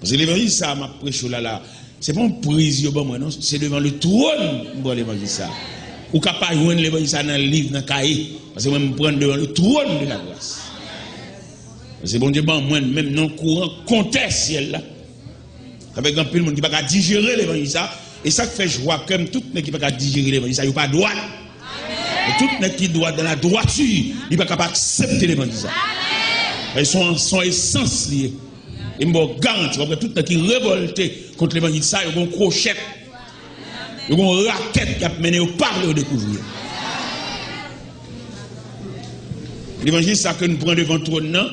Parce que l'évangile, ça m'a prêché là. C'est pas un prise, non, c'est devant le trône, l'évangile ça. Ou capable de joindre l'évangile ça dans le livre, dans le cahier. Parce que moi, je prends devant le trône de la grâce. C'est bon Dieu, moi-même, non courant, conteste ciel là. Avec un peu de monde qui ne peut pas digérer l'évangile ça. Et ça fait joie comme tout le monde qui ne peut pas digérer l'évangile ça. Il n'y a pas de droit. Et tout le monde qui doit dans la droiture, il n'est pas capable d'accepter l'évangile ça. Ils sont essence liés. Et je garantis, tout le monde qui est révolté contre l'évangile ça, il y a un crochet. Il y a une raquette qui a mené au parler au découvrir. L'évangile ça que nous prenons devant le trône,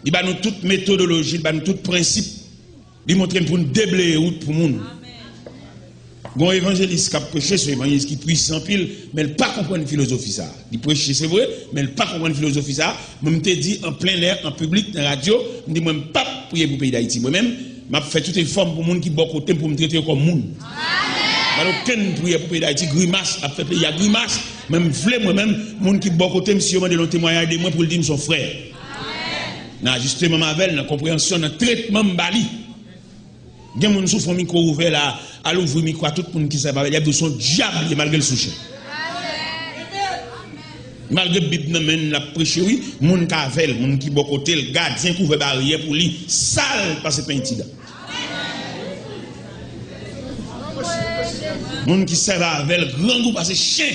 il va nous toute méthodologie, il va nous tout principe. Il montre pour nous déblayer route pour nous. Bon évangéliste qui a prêché, c'est un évangéliste qui puisse en pile, mais il ne pas comprendre la philosophie ça. Il prêche, c'est vrai, mais il ne pas comprendre la philosophie ça. Moi, je te dis en plein air, en public, dans la radio, je dis, moi, je ne pas prier pour le pays d'Haïti. Moi-même, je fais toutes les formes pour les gens qui sont côté pour me traiter comme monde. Alors, aucune prière pour le pays d'Haïti, grimace, a fait il y a grimace, même vle moi-même, les gens qui sont côté, monsieur, je demande témoignage de moi pour le dire, son frère. Non, justement, ma belle, dans la compréhension, dans le traitement, Bali. Il y a des gens qui sont micro ouvert là, à l'ouvrir micro à tout le monde qui s'appelle, il y a son diable malgré le souci. Malgré le Bible, la prêche, oui, les gens qui avaient, les gens qui sont côté, le gardien qui ouvre barrière pour lui, sale parce que c'est pas intida. Les gens qui servent avec le grand groupe parce que c'est chien.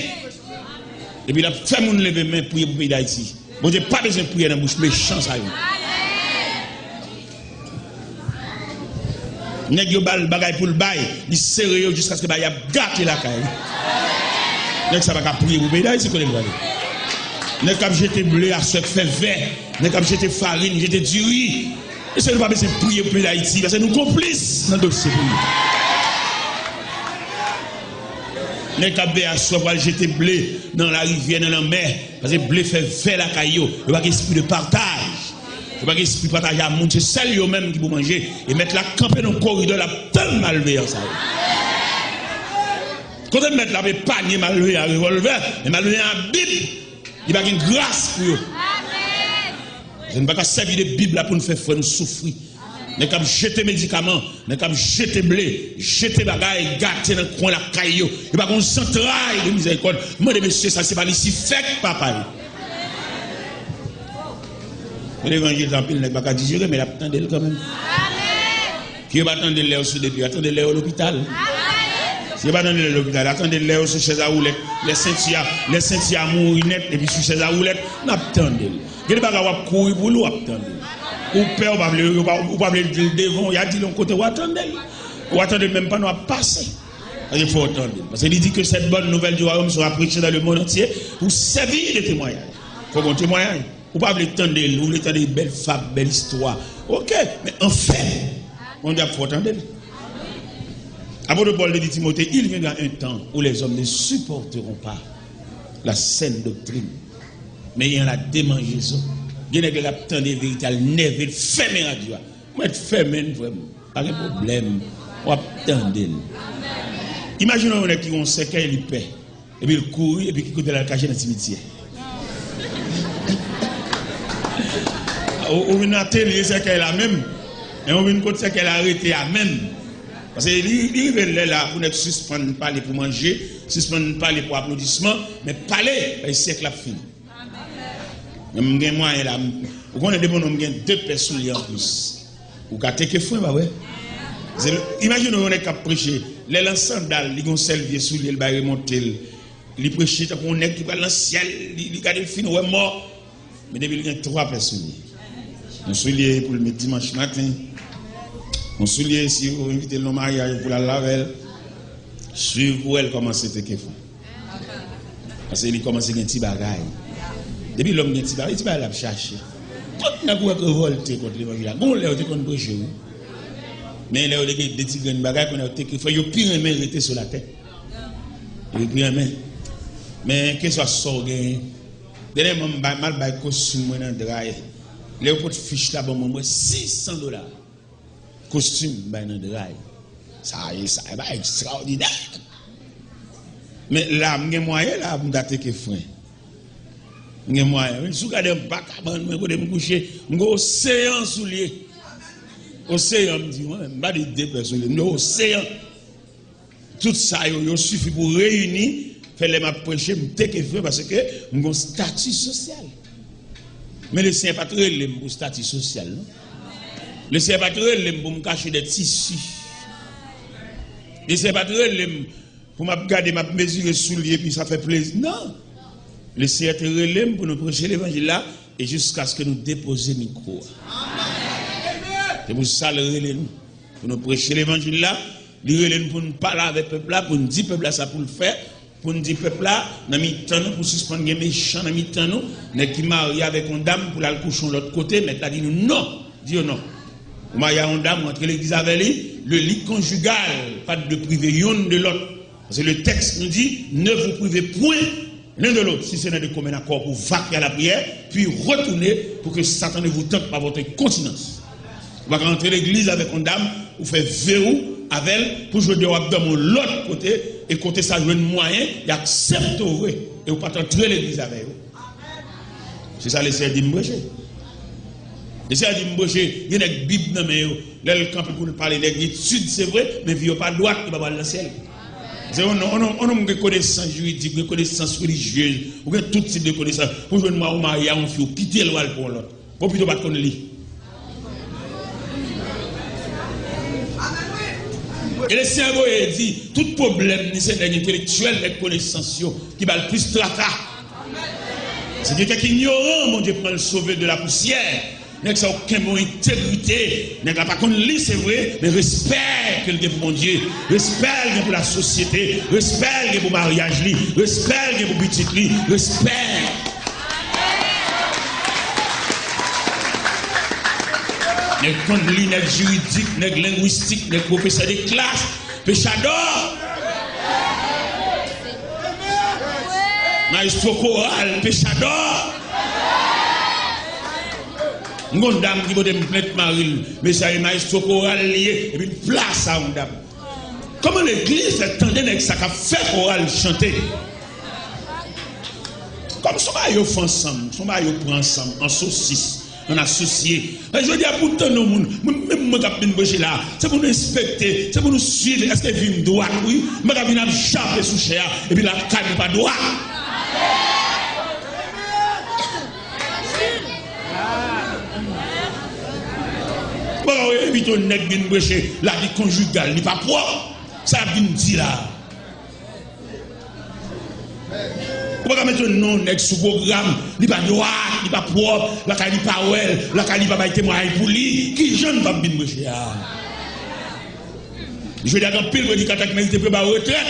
Et puis, il a fait mon lever main pour le pays d'Haïti. Bon Dieu, pas besoin de prier dans la bouche, mais chance à eux. Nèg yo bal bagay pour le bail, il sérieux jusqu'à ce que bail a gâté la caille. Nèg ça va ka prier pour pays d'Haïti connaît le nèg ka jeter blé à ce fait vert, nèg ka jeter farine, jeter du riz. Et c'est pas besoin de prier pour pays d'Haïti parce que nous complices dans le dossier pour nous. Nèg ka bé à ce pour jeter blé dans la rivière dans la mer parce que blé fait vert la caille, il y a pas esprit de partage. Il n'y a pas d'esprit de partage à monde, c'est celle eux-mêmes qui vont manger et mettre la camper dans le corridor, la telle malveillance. Quand on met la panier malveillant à revolver, et malveillant à Bible, il n'y a pas de grâce pour eux. Je ne vais pas servir de Bible pour nous faire nous souffrir. Nous avons jeté médicaments, nous avons jeté blé, jeté bagaille, gâté dans le coin la caillou. Il n'y a pas de centraille de miséricorde. Moi, monsieur, ça c'est pas ici, fait papa. L'évangile il n'est pas digérer, mais il attend quand même. Qui va attendre l'air sur depuis, attendez l'air à l'hôpital. Si vous attendez l'air à l'hôpital, attendez l'air sur chaise à roulette, les sentiers à mourir net, et puis sur chaise à roulette, n'attendez. Vous ne pouvez pas courir pour l'eau, attendez. Ou peur, ou pas le devant, il y a dit l'autre côté, ou attendez. Ou attendez même pas, nous à passer. Il faut attendre. Parce qu'il dit que cette bonne nouvelle du royaume sera prêchée dans le monde entier pour servir les témoignages. Il faut qu'on témoigne. Vous ne pouvez pas attendre, vous voulez attendre belles fables, belles histoires. Ok, mais en fait, on doit attendre. Apôtre Paul dit Timothée, il viendra un temps où les hommes ne supporteront pas la saine doctrine. Mais il y en a démangeaison. Il y en a qui attendent des véritables nerveux, fermez la joie. Moi, fermez vraiment. Pas de problème. On attend. Imaginons qui ont séquelles, ils paient. Et puis ils courent, et puis ils coûtent la cacher dans le cimetière. On vient à télé, c'est qu'elle a même. Et on vient à côté, qu'elle a arrêté à même. Parce qu'il est là pour ne suspendre parler pour manger, suspendre parler pour applaudissement, mais parler, c'est siècle a fini. Moi, là, vous connaissez des bons hommes, deux personnes en plus. Vous gâtez que fou, bah ouais. Imaginez, on est qu'à prêcher. Les lanceurs d'al, ils ont servi sous l'île, ils vont remonter. Ils prêchent, on est qui va dans le ciel, ils gardent le film, ouais, mort. Mais depuis, il y a 3 personnes. On soulier pour le dimanche matin. On soulier si vous invitez le mariage pour la laver. Suivez-vous elle comment c'était qu'il faut. Parce qu'il commence à un petit bagage. Depuis l'homme a un petit bagage, il va chercher. Tout le monde a révolté contre l'évangile. Bon, là, on est contre prêcher. Mais là, on a des petits bagages qu'on a été qu'il faut. Il y a pire main rester sur la tête. Il y a pire main. Mais que ce soit sorgué. Dernièrement, mal bail costume dans draille. Les potes fiches là, bon, moi $600. Costume dans draille. Ça est extraordinaire. Mais là, j'ai moyen là, pour dater que frère. J'ai moyen. Si vous regardez un bac à me coucher, j'ai une séance sous lié. Océan, me dit, je pas de deux personnes, non, océan. Tout ça, il suffit pour réunir, faire les ma prêcher, me take parce que j'ai un statut social. Mais le Seigneur pas très l'aime pour statut social, non? Le Seigneur pas très l'aime pour me cacher des tissus. Le Seigneur pas très l'aime pour me garder ma mesure soulier puis ça fait plaisir. Non. Le Seigneur te l'aime pour nous prêcher l'évangile là et jusqu'à ce que nous déposions le micro. C'est pour ça le relais nous. Pour nous prêcher l'évangile là, le relais nous pour nous parler avec le peuple là, pour nous dire peuple là ça pour le faire. Pour nous dire peuple là, dans mi-temps nous pour suspendre les méchants dans mi-temps nous, mais qui marié avec une dame pour la coucher de l'autre côté, mais là dit nous non, dit non. Vous mariez une dame entre l'église avec lui, le lit conjugal, pas de priver l'un de l'autre. Parce que le texte nous dit ne vous privez point l'un de l'autre, si ce n'est de commun accord pour vaquer à la prière, puis retourner pour que Satan ne vous tente pas votre continence. Vous allez rentrer l'église avec une dame, vous faites verrou avec elle pour jouer dehors dans l'autre côté. Et côté ça, jouer un moyen, il accepte vrai. Et vous pas entrer l'église avec vous. C'est ça, les seigneurs dit m'brecher. Les seigneurs dit m'brecher. Il y a une Bible dans mes là, le camp pour nous parler d'études, c'est vrai, mais il n'y a pas de droit qui va dans le ciel. On a une connaissance juridique, une connaissance religieuse, ou tout type de connaissance. Pour jouer un moyen, on marie, on fait quitter le roi pour l'autre. Pour plutôt pas qu'on lit. Et le Seigneur dit, tout problème, c'est l'intellectuel, les connaissances qui va le plus tracas. C'est quelqu'un qui est ignorant, mon Dieu, pour le sauver de la poussière. N'est-ce pas aucun mot intégrité. N'est-ce pas qu'on lit, c'est vrai, mais respect que le pour mon Dieu. Respect pour la société. Respect pour le mariage, respect pour le petit, respect. N'est pas l'inec juridique, n'est linguistique, n'est professeur de classe, péchador. Maestro choral, péchador. Une dame qui veut me plaindre Marie, mais ça est maestro choral lié, et puis une place à une dame. Comment l'église attendait avec ça qu'a fait choral chanter? Comme son maillot fait ensemble, son maillot prend ensemble, en saucisse. On associé. Je dis à pourtant nos monde, même moi qui viens de là, c'est pour nous respecter, c'est pour nous suivre. Est-ce qu'elle vient droit? Oui. Moi qui viens de chaper sous cher et puis la canne pas droit. Bon, évite on nèg vient brècher la vie conjugale, n'est pas propre. Ça vient dire là. Vous pouvez mettre un nom sous programme, il n'est pas droit, il n'est pas propre, la qualité n'est pas well, la qualité n'est pas témoignage pour lui, qui jeune va bien me cher. Je veux dire qu'un pile prédicateur qui mérite pas retraite.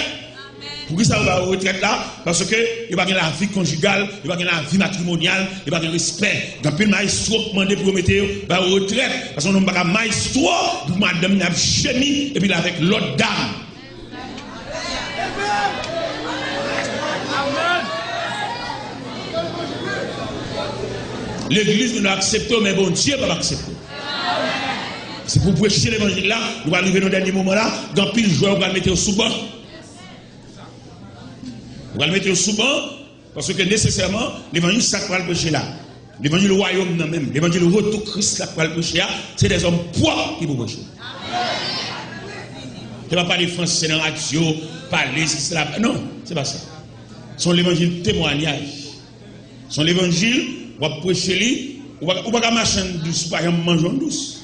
Pour qui ça va retraite là? Parce que il va gagner la vie conjugale, il va gagner la vie matrimoniale, il va gagner le respect. Dans pile maestro demandé pour mettre va retraite parce qu'on n'a pas maestro pour madame n'a chimie et puis avec l'autre dame. L'église nous accepte, mais bon Dieu va accepter. C'est pour prêcher l'évangile là, nous allons arriver dans le dernier moment là, dans pile joueur, on va le mettre au sous-banc. On va le mettre au sous-banc, parce que nécessairement, l'évangile ça va le prêcher là. L'évangile royaume non même, l'évangile retour Christ là va le prêcher là, c'est des hommes propres qui vont prêcher. Tu ne vas pas parler français dans la radio, parler, c'est là. Non, c'est pas ça. C'est l'évangile témoignage. C'est l'évangile. On va prêcher lui, on va pas marcher douce, pas manger douce.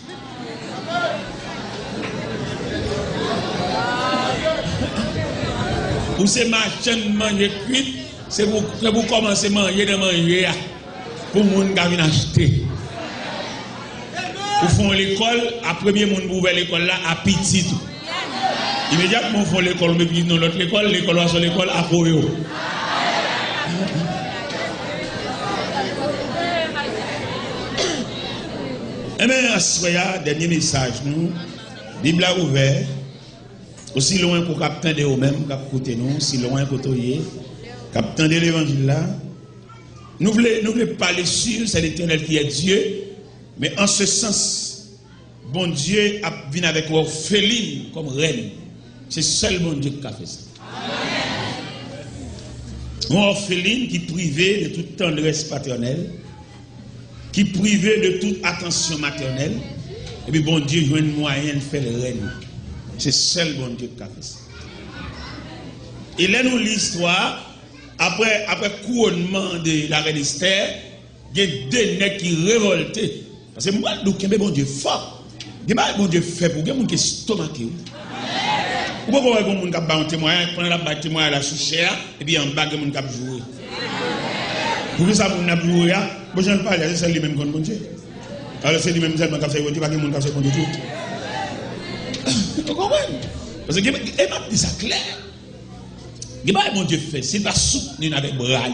Ou c'est marcher manger cuit, c'est pour commencer à manger de manger pour les gens qui viennent acheter. Vous font l'école, à premier monde pour ouvrir l'école là, à petit. Immédiatement, vous font l'école, mais puis dans l'autre école, l'école va sur l'école à Koyo. Eh bien, soyez, dernier message, nous, Bible a ouvert, aussi loin pour capter de vous-même, capter nous, si loin pour toyer, capter de l'évangile là. Nous voulons parler sur, c'est l'Éternel qui est Dieu, mais en ce sens, bon Dieu a venu avec orpheline comme reine. C'est seul bon Dieu qui a fait ça. Une orpheline qui privait de toute tendresse paternelle, qui privait de toute attention maternelle, Et puis bon Dieu, il y a un moyen de faire le règne. C'est seul bon Dieu qui a fait ça. Et là, nous l'histoire, après couronnement de la reine Esther, il y a deux nègres qui révoltaient. Parce que moi, je dis, bon Dieu fort. Je dis, bon Dieu fait pour que les gens qui stomaquent. Ou pas voir les gens qui ont un témoignage, prendre la témoignage à la sous-chair, et puis en bas, les gens qui jouent. Pour que ça, vous avez joué, je ne parle pas, c'est lui-même qui bon Dieu. Alors c'est lui-même qui a fait bon Dieu, pas que les gens qui ont fait bon Dieu. Vous comprenez? Parce que, et m'a dit ça clair. Il n'y a pas bon Dieu fait, s'il va soutenir avec bras,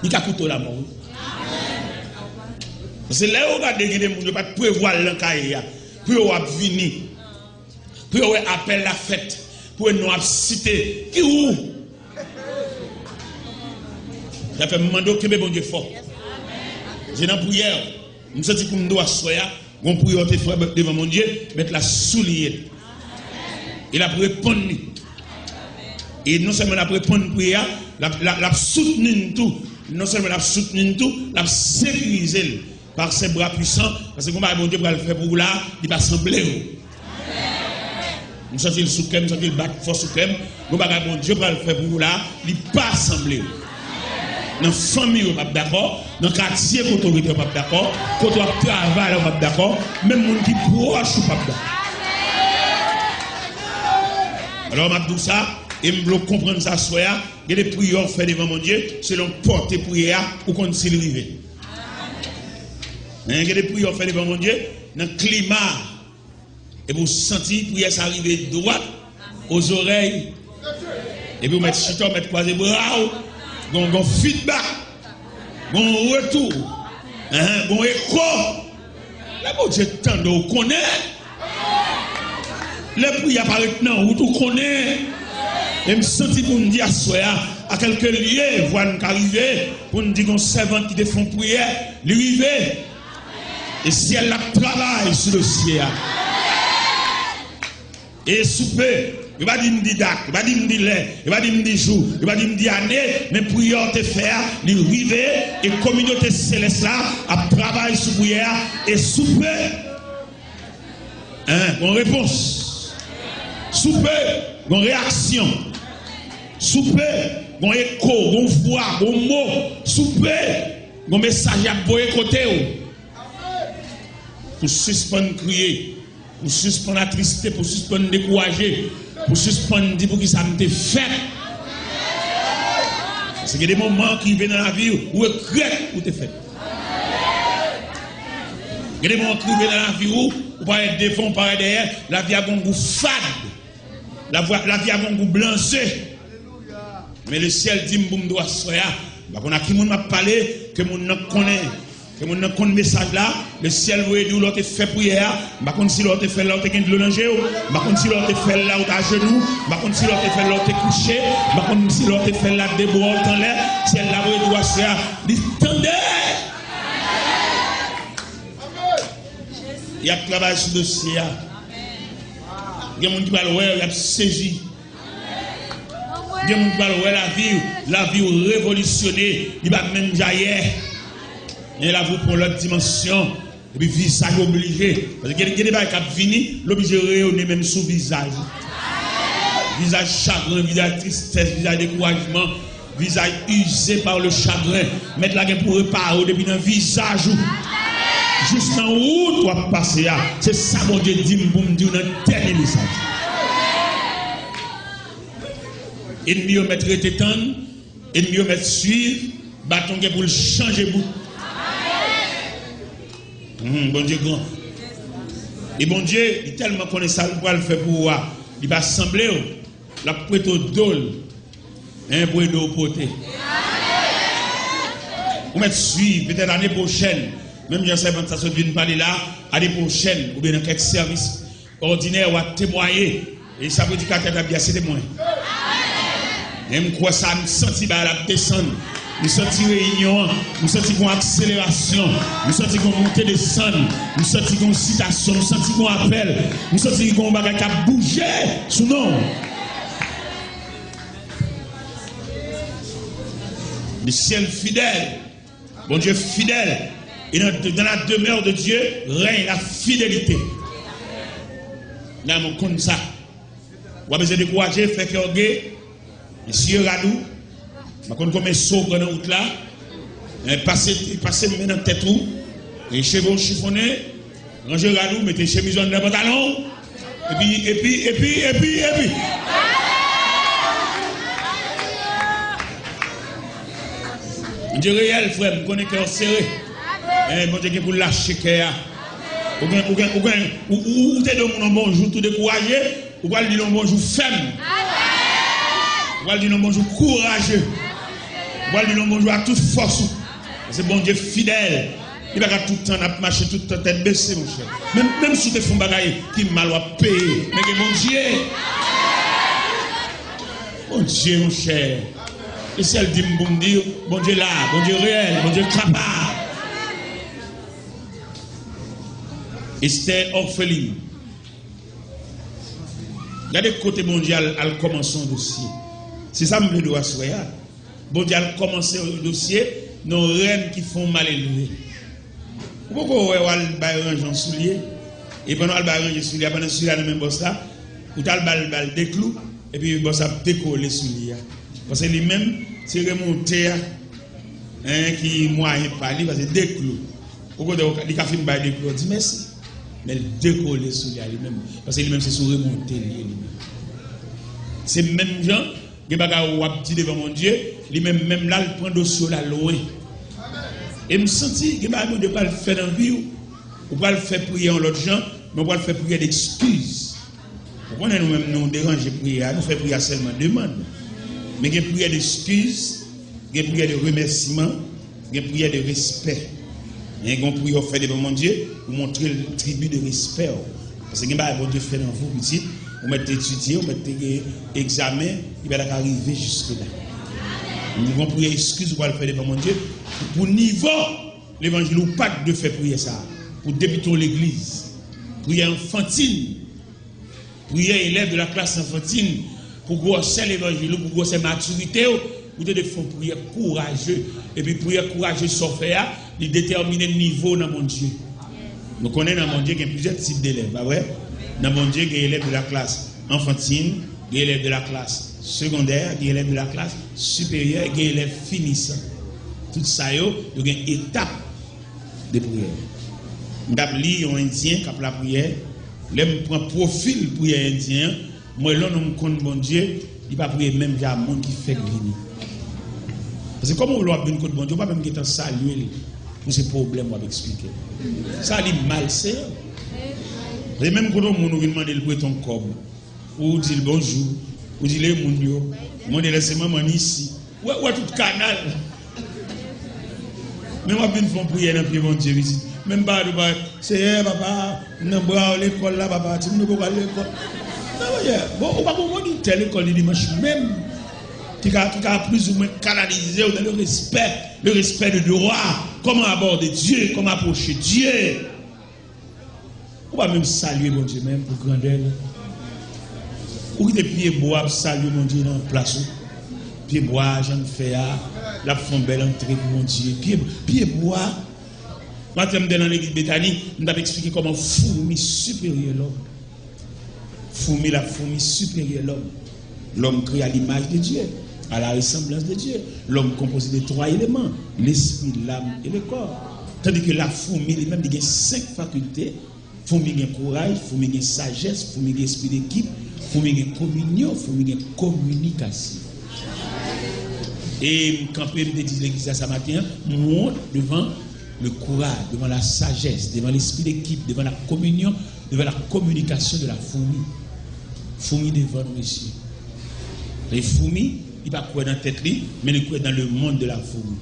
il a coûté la mort. C'est là où on a des gens qui ne peuvent pas prévoir l'encaille, pour venir, pour appeler la fête, pour nous citer. Qui où? Ça fait demander que bon Dieu fort. J'ai dans la prière, nous sommes comme nous doit soya, on prière devant mon Dieu, mettre la soulier. Il a répondre. Et non seulement la répondre prière, la soutenir tout, non seulement la soutenir tout, la sécuriser par ses bras puissants, parce que comme bon Dieu va le faire pour vous là, il va sembler. Nous sommes le soukhem, nous sommes le bac fort soukhem, nous bon Dieu va le faire pour vous là, il pas sembler. Dans la famille, on n'est pas d'accord. Dans le quartier, quand on n'est pas d'accord. Quand on travaille, on n'est pas d'accord. Même les gens qui proches, on n'est pas d'accord. Alors, je dis ça, et je veux comprendre ça, il y a des prières faites devant mon Dieu, selon porter prière ou qu'on s'y arrive. Il y a des prières faites devant mon Dieu, dans le climat. Et vous sentez prière s'arriver droite aux oreilles. Et puis vous mettez chuton, vous mettez croisé bras. Bon feedback, bon retour, bon écho. Là, bon Dieu, tant de vous connaît. Le prix apparaît maintenant, vous tout connaît. Et me sentis pour me dire à quelques lieux, voir nous arriver, pour nous dire qu'on servant qui défend prière, l'arrivée. Et si elle a travail sur le ciel. Et souper. Il va dire date, il va dire lait, il va dire jour, il va dire année, mais prière te faire, il river et communauté céleste là, à travailler sur prière et souper. Bonne réponse. Souper, bonne réaction. Souper, bon écho, bon voix, bon mot. Souper, bon message à boyer côté. Pour suspendre crier, pour suspendre la tristesse, pour suspendre décourager. Pour suspendre, dire pour qui ça me fait. Parce qu'il y a des moments qui viennent dans la vie où est crête ou t'es fait. Il y a des moments qui viennent dans la vie où pas être devant, pas être derrière, la vie a un goût fade. La vie a un goût blancé. Mais le ciel dit que je dois soya. On a qui m'a parlé, que mon connaît. Que mon connaît message là, le ciel vous dit l'autre fait prière, par contre si l'autre fait l'autre gagne de l'onanger, par contre si l'autre fait là à genoux, par contre si l'autre fait l'autre couché, par contre si l'autre fait là debout en l'air, ciel là vous doit se dit tendez. Il y a travail sur le dossier. Il y a des gens qui parlent ouais, il y a saisi. Il y a des gens qui parlent ouais la vie révolutionnée, il va même jaillir. Et là, vous pour l'autre dimension, et puis visage obligé. Parce qu'il y a des gens qui viennent, l'obligé rayonner même sous visage. Visage chagrin, visage tristesse, visage découragement, visage usé par le chagrin. Mettre la gueule pour réparer depuis dans le visage. Juste en haut, tu vas passer. C'est ça, mon Dieu, dit, pour me dire un dernier message. Et mieux mettre tétane, et mieux mettre suivre, bâton pour le changer bout. Bon Dieu grand. Et bon Dieu, il tellement connaît ça, il va le faire pour voir. Il va assembler, la prête au dôle, pour aider au poté. Vous mettez suivre, peut-être l'année prochaine, même si ça se vient parler là, l'année prochaine, ou bien dans quelques services ordinaires, on va témoigner. Et ça veut dire qu'à tête à bien, c'est témoin. Et je crois ça, je me sens la descendre. Nous sentons réunion, nous sentons une accélération, nous sentons une montée de sang, nous sentons une citation, nous sentons un appel, nous sentons un bagage qui a bougé sous nous. Le ciel fidèle, bon Dieu fidèle, et dans la demeure de Dieu règne la fidélité. Là, mon compte ça. Ou besoin de décourager, faire que monsieur Radou, je compte comme un saut dans la route là, passer maintenant tête ou, et cheveux chiffonnés, ranger Radou, mettez chemise dans le pantalon, et puis. Je réel, frère, je connais cœur serré. Bon Dieu, pour lâcher cœur. Ou t'es de mon bonjour tout découragé, ou pas dire bonjour femme. Ou pas dire bonjour courageux. Ou pas dire bonjour à toute force. C'est bon Dieu fidèle. Il va tout le temps marcher, tout le temps tête baissée, mon cher. Même si tu fais un bagage qui mal va payer. Mais bon Dieu. Bon Dieu, mon cher. Et si elle dit bon Dieu là, bon Dieu réel, bon Dieu capable. Esther orpheline. Regardez côté mondial, elle commence son dossier. C'est ça que je dois souhaiter. Bon Dieu, elle commence le dossier, nos reines qui font mal élevé. Pourquoi elle va ranger un soulier? Et pendant qu'elle va ranger un soulier, pendant que elle même boss là, ou elle va des clous, et puis boss a décollé soulier. Parce que lui-même, c'est remonté qui moyen par lui, parce que des clous. Pourquoi il a fait une balle de clous? Dit merci. Mais il décolle sous lui-même. Parce que lui-même, c'est sur remonter lui-même. C'est même gens, qui ont dit devant mon Dieu, lui-même, même là, il prend le dossier là loin. Et me sentis que je ne pas le faire dans la vie, ou pas le faire prier en l'autre gens, mais on va le faire prier d'excuses. Pourquoi nous-mêmes nous déranger prier, nous faisons prier seulement demande. Mais il y a prière d'excuses, il y a prière de remerciement, il y a prière de respect. Il y a prière faire devant mon Dieu pour montrer le tribut de respect. Parce que il y a bon Dieu fait dans vous, petit, vous mettez étudier, vous mettez examen, il va arriver jusque-là. Nous avons prier excuse pour le faire devant mon Dieu. Pour niveau l'évangile ou pas de faire prier ça. Pour débuter l'église. Prière enfantine. Prière élève de la classe enfantine. Pour grosser l'évangile, pour grosser maturité, vous devez faire prière courageux. Et puis prière courageux sans faire, il détermine le niveau dans mon Dieu. Nous connaissons dans mon Dieu qu'il y a plusieurs types d'élèves. Pas vrai? Dans mon Dieu, il y a élèves de la classe enfantine, il y a élèves de la classe secondaire, il y a élèves de la classe supérieure, il y a élèves finissants. Tout ça, il y a une étape de prière. Je vais lire un indien qui a la prière. Je prends profil prière indien. Moi, là, nous connaissons mon Dieu, il va prier même à monde qui fait venir. Parce que comment on l'a bien contre mon Dieu, on ne va pas même saluer pour ces problèmes, on va expliquer. Ça, il mal, c'est. Et même quand on nous demande de prêter ton corps, ou dire bonjour, ou dire les mounio, on dit laissez-moi ici. Ouais, tout canal. Même moi, je fais prier dans le pied de mon Dieu. Même pas, c'est papa, nous avons l'école là, papa, tu nous avons l'école. Bon, on va vous dire telle école le dimanche même, qui a plus ou moins canalisé dans le respect de droit, comment aborder Dieu, comment approcher Dieu. On va même saluer mon Dieu même pour grandeur. Ou des pieds bois, saluer mon Dieu dans la place. Pieds bois, j'en fais la font belle entrée pour mon Dieu. Pieds bois. Moi, je dans l'église Bethany, je vais expliquer comment fourmi supérieur l'homme. La fourmi supérieure l'homme. L'homme créé à l'image de Dieu, à la ressemblance de Dieu. L'homme composé de 3 éléments, l'esprit, l'âme et le corps. Tandis que la fourmi, elle-même, il y a 5 facultés. Fourmi a courage, fourmi a sagesse, fourmi a esprit d'équipe, fourmi a communion, fourmi a communication. Et quand je dis l'église à ce matin, monte devant le courage, devant la sagesse, devant l'esprit d'équipe, devant la communion, devant la communication de la fourmi. Fourmi devant nous ici. Les fourmis, ils ne pas croire dans la tête, mais ils croient dans le monde de la fourmi.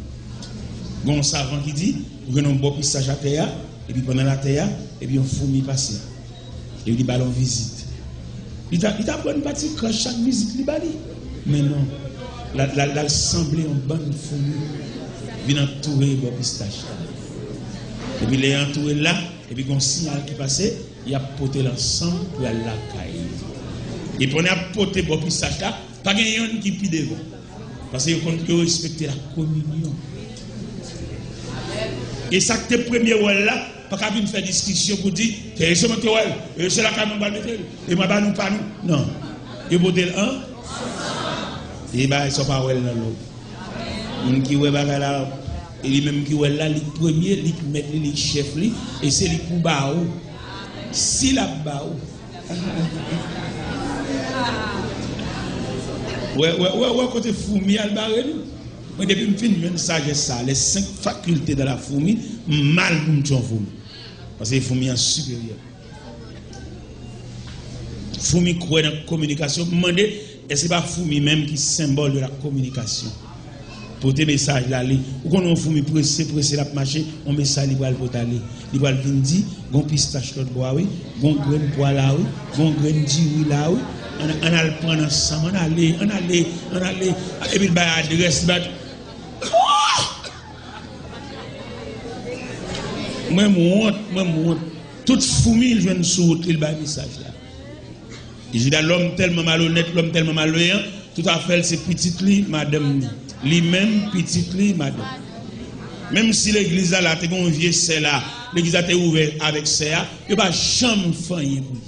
Bon savant qui dit, nous avons un bon pissage à terre, et puis pendant la terre, et puis on fourmi passe. Et il ballon visite. Il t'a pris une partie quand chaque visite il bali. Mais non, la semblée en bonne fourmi, vient entourer le bon pistache. Et puis il est entouré là, et puis il y a un signal qui passait, il a porté l'ensemble pour aller la caille. Et pour apporter le pistache là, pas quelqu'un qui pide devant. Parce qu'il respecte la communion. Et ça, que le premier rôle là, pas qu'à venir faire discussion pour dire, c'est mon théorie, c'est la caméra de mettre, et moi, nous pas nous. Non. Et vous dites, hein? Et bien, ils ne sont pas dans l'eau. Les qui sont là, et les mêmes qui sont là, les premiers, les mettent les chefs, et c'est les pour baou. Si la baou. Ouais, côté fourmi, al barré. Moi, depuis que je finis une sagesse, ça, les 5 facultés de la fourmi, mal pour me fourmi. Parce que les fourmis sont supérieures. Fourmi croit dans la communication. Demandez, est-ce que ce n'est pas fourmi même qui est symbole de la communication? Pour tes messages là, ou quand on fourmi pressé la marcher, on met ça libre pour aller. Libre vient dire, gon pistache l'autre bois oui, gon graine pois là oui, gon graine diri là oui. On a le prendre ensemble, on allait. Et puis bah adresse bah. Moi honte. Toute fourmi il vient sur il ba message là. Il dit l'homme tellement malhonnête, l'homme tellement malveillant, tout à fait c'est petite li madame li même petite li madame. Même si l'église là t'es un vieux c'est là, l'église a été ouverte avec ça, il pas chambre fanyer pour lui.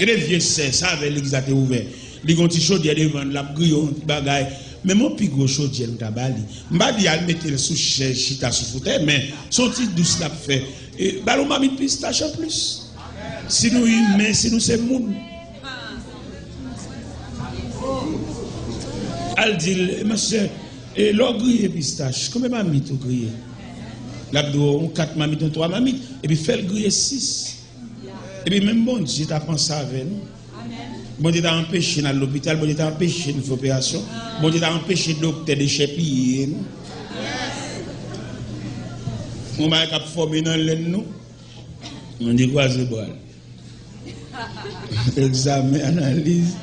Il est vieux c'est ça avec l'église a été ouverte. Li gon ti chaudière devant la grillon bagaille. Mais mon plus gros chaudière ou tabali. M'pa di al mettre sous chaise chita sous fauteuil mais son petit douce l'a fait. Et ballon m'a mis pistache en plus. Si nous humains, si nous c'est monde. Elle dit, ma soeur, et l'or grillé pistache, combien m'a mis tout grillé? L'abdo, 4 m'a mis, 3 m'a mis, et puis fait le grillé 6. Et puis même bon Dieu t'a pensé avec nous. Bon Dieu t'a empêché dans l'hôpital, bon Dieu t'a empêché une opération, bon Dieu t'a empêché le docteur de chépiller nous. On m'a formé dans l'aine nous. On dit quoi c'est bon? Examen, analyse.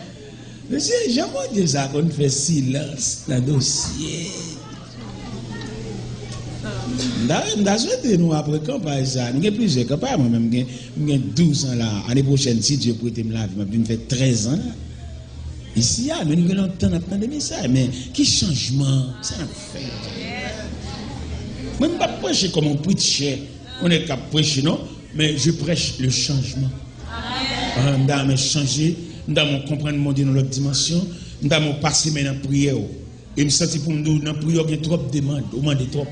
Monsieur, jamais dit ça qu'on fait silence dans le dossier. Nous après campagne ça, nous avons plusieurs campagnes, moi-même, j'ai 12 ans là. L'année prochaine, si Dieu prête me la vie, je vais faire 13 ans là. Ici, nous avons longtemps d'entendre des messages, mais qui changement ça fait? Moi, je ne vais pas prêcher comme on prêche, on est capable de prêcher, non, mais je prêche le changement. Nous avons changé, nous avons comprendre mon Dieu dans l'autre dimension, nous avons passé maintenant dans la prière. Et je me sens pour nous, dans la prière, il y a trop de demandes, au moins de trop.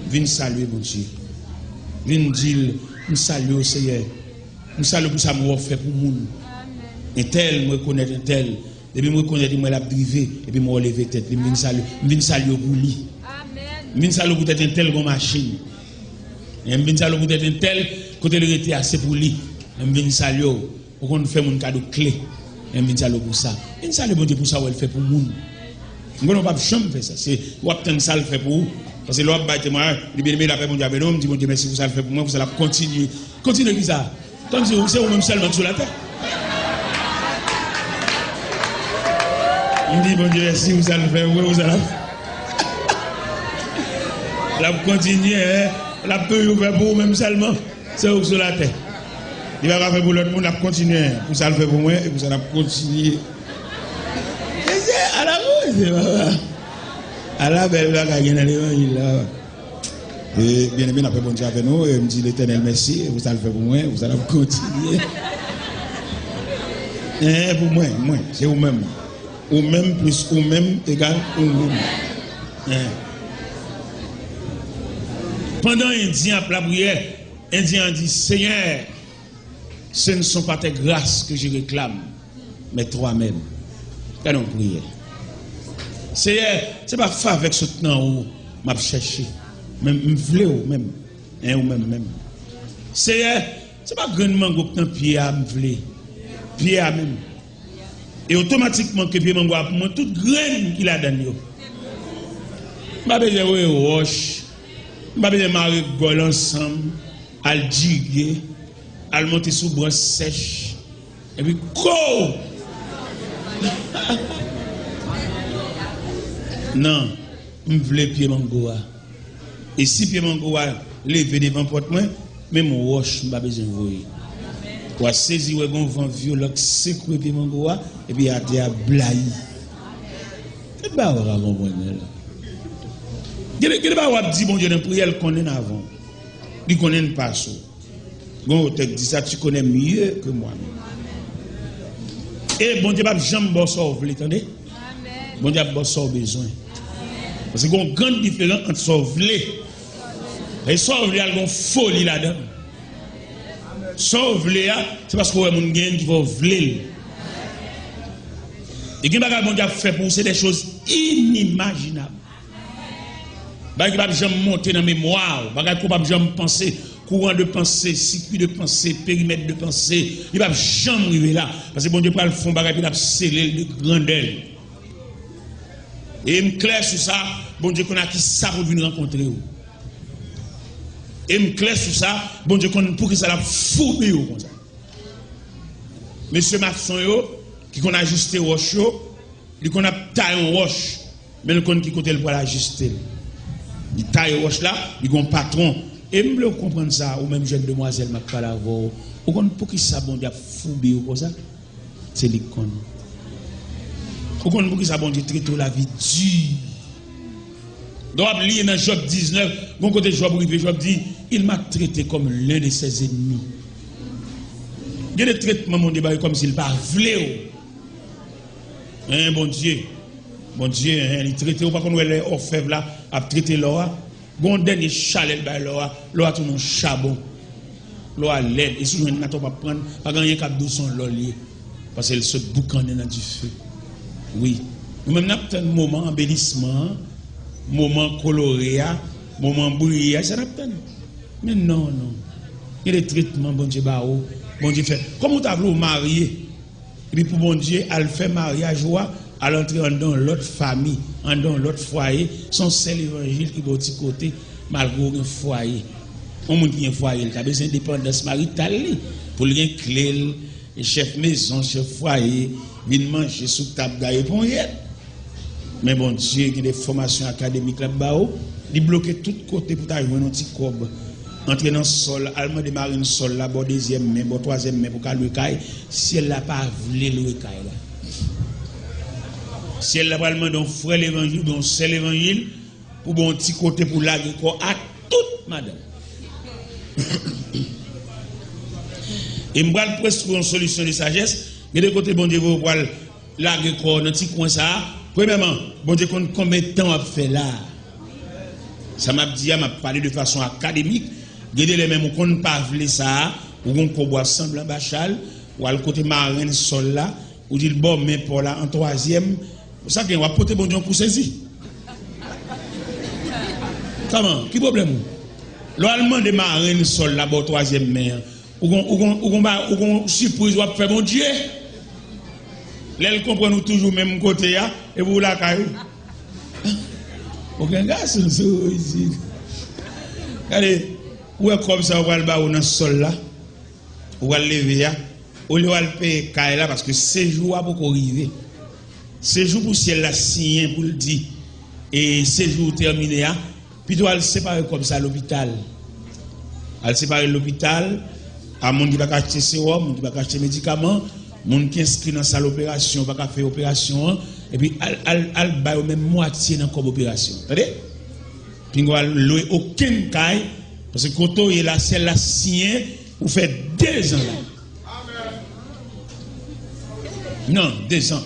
Viens saluer mon Dieu. Viens dire, nous saluons au Seigneur. Nous saluons pour ça, nous fait pour nous. Et tel, me reconnaître un tel. Et puis, me reconnaître, moi, la privé. Et puis, me relever tête. Je viens saluer pour lui. Je viens saluer pour être un tel comme machine. Et je viens saluer pour être un tel, côté le était assez pour lui. Je viens saluer pour qu'on fait mon cadeau clé. Et je viens saluer pour ça. Je viens saluer pour Dieu pour ça, elle fait pour nous. Je ne peux pas faire ça. C'est, ou obtenir ça, le fait pour vous. Parce que l'homme va témoin, il dit bien mon Dieu, me dit mon Dieu merci pour ça le fait pour moi, vous allez continuer. Continuez comme ça. Tant que c'est vous-même seulement sur la terre. Il dit mon Dieu merci, vous allez le faire, vous allez. La continuer, la peut vous faire pour vous-même seulement, c'est vous sur la terre. Il va faire pour l'autre monde, la continuer. Vous allez le faire pour moi et vous allez continuer. Et c'est à la rose, à la belle blague à gagner l'évangile là. Et bien aimé, après bon Dieu avec nous, et me dit l'Éternel merci, et vous allez faire pour moi, vous allez continuer. Pour moi, c'est vous-même. Ou même plus, ou même égal, ou même. Pendant Indien a la prière, Indien dit Seigneur, ce ne sont pas tes grâces que je réclame, mais toi-même. Quand on prie. Seigneur, ce n'est pas fait avec ce temps où je cherche. Même je ou même. Ou même. Seigneur, ce n'est pas grandement que je pied à me vle. Pied à même. Et automatiquement que pied mango a pour moi toute graine qu'il a dans yo. Je ne vais pas roche. Je ne vais pas marrer gol ensemble. Al diguer. Al monter sous brosse sèche. Et puis go! Non, je veux pied mangoa. Et si pied mangoa levé devant porte moi, même mon roche, je n'ai pas besoin de voir. Pour saisir un vent violent, secouer pied mangoa, et puis à te blayer. Qu'est-ce que vous avez compris là? Qu'est-ce que vous avez dit, bon Dieu, dans la prière qu'on est avant? Il connaît pas ça. Bon, tu dis ça, tu connais mieux que moi. Et bon Dieu, pas jamais sauver, vous l'entendez? Bon Dieu, pas sauver besoin. Parce qu'il y a une grande différence entre sauver et sauver, il y a une folie là-dedans. Sauver, c'est parce qu'il y a des gens qui vont vouloir. Et qui va bon Dieu fait pour c'est des choses inimaginables. Bah qui va jamais monter dans mémoire, bah qui va jamais penser, courant de pensée, circuit de pensée, périmètre de pensée, il va jamais arriver là parce que bon Dieu prend le fond bagage il a scellé de grandeur. Et me clair sur ça, bon Dieu qu'on a qui ça pour venir rencontrer vous. Et me clair sur ça, bon Dieu qu'on pour que ça la fourber comme ça. Monsieur maçon yo qui qu'on a ajusté roche yo, il qu'on a taillé en roche, mais nous connait qui côté le pour l'ajuster. Il taille roche là, il a un patron. Et me le comprendre ça, ou même jeune demoiselle m'a parlé avant, ou qu'on pour qui ça bon Dieu fourber comme ça, c'est l'icône. Ou qu'on pour qui ça bon Dieu traite la vie dure. Donc lire dans Job 19, bon côté Job rivé, Job dit, il m'a traité comme l'un de ses ennemis. Il y a des traitements mon débat comme s'il pas voulait. Hein, bon Dieu, il traite ou pas qu'on les orfèvres là, a traité l'or. Bon dernier chalet ba l'or tout un charbon. L'or l'aide et si on n'a pas prendre pas gagner cap de son lolier parce qu'elle se boucaner dans du feu. Oui. Nous même n'a pas un moment embellissement, moment coloré, moment brillant, ça n'a pas. Mais non. Il y a des traitements bon Dieu bon Dieu fait. Comment tu as voulu marier et puis pour bon Dieu elle fait mariage à l'entrée dans l'autre famille, dans l'autre foyer, son seul évangile qui va au petit côté malgré un foyer. On monde qui a un foyer, il a besoin d'indépendance maritale pour lui clé et chef maison, chef foyer, vient manger sous table gaille pour rien. Mais bon Dieu, il y a des formations académiques là-bas, il bloque tout côté pour t'avoir un petit cob. Entrer dans le sol, allemand démarrer le sol là, bon deuxième main, bon troisième main pour qu'elle le caille, si elle n'a pas voulu le caille là. Si elle n'a pas demandé un frère l'évangile, un seul évangile, pour bon petit côté pour laguer quoi à toute madame. Et je vais presque une solution de sagesse, mais de côté bon Dieu, vous pouvez laguer quoi dans petit coin ça. Premièrement, bon Dieu, combien de temps a fait là? Ça m'a dit, m'a parlé de façon académique. Gardez les mêmes, on ne pas voulu ça, ou on boit ensemble en bachal, ou à le côté marin sol là, ou dit bon, mais pour là, en troisième, ça qu'on va porter bon Dieu pour saisir. Comment? Qui problème? L'allemand de marin sol là, bon, troisième main, ou on surprise, ou on faire bon Dieu. L'elle comprend nous toujours même côté, et vous la caillou. Aucun gars, c'est ici. Allez, où est comme ça, on va le bas dans le sol là, on va le lever, on va le payer là, parce que c'est jour pour arriver. C'est jour pour ciel la signé pour le dire, et c'est jour terminé, puis on va le séparer comme ça à l'hôpital. On va le séparer l'hôpital, à mon qui va acheter sérum, mon qui va acheter médicaments, mon qui inscrit dans sa l'opération, va faire opération. Et puis, elle va même moitié dans comme opération. Vous voyez? Puis, on va louer aucun caille, parce que quand on est là, c'est la signé, vous faites 2 ans là. Non, 2 ans.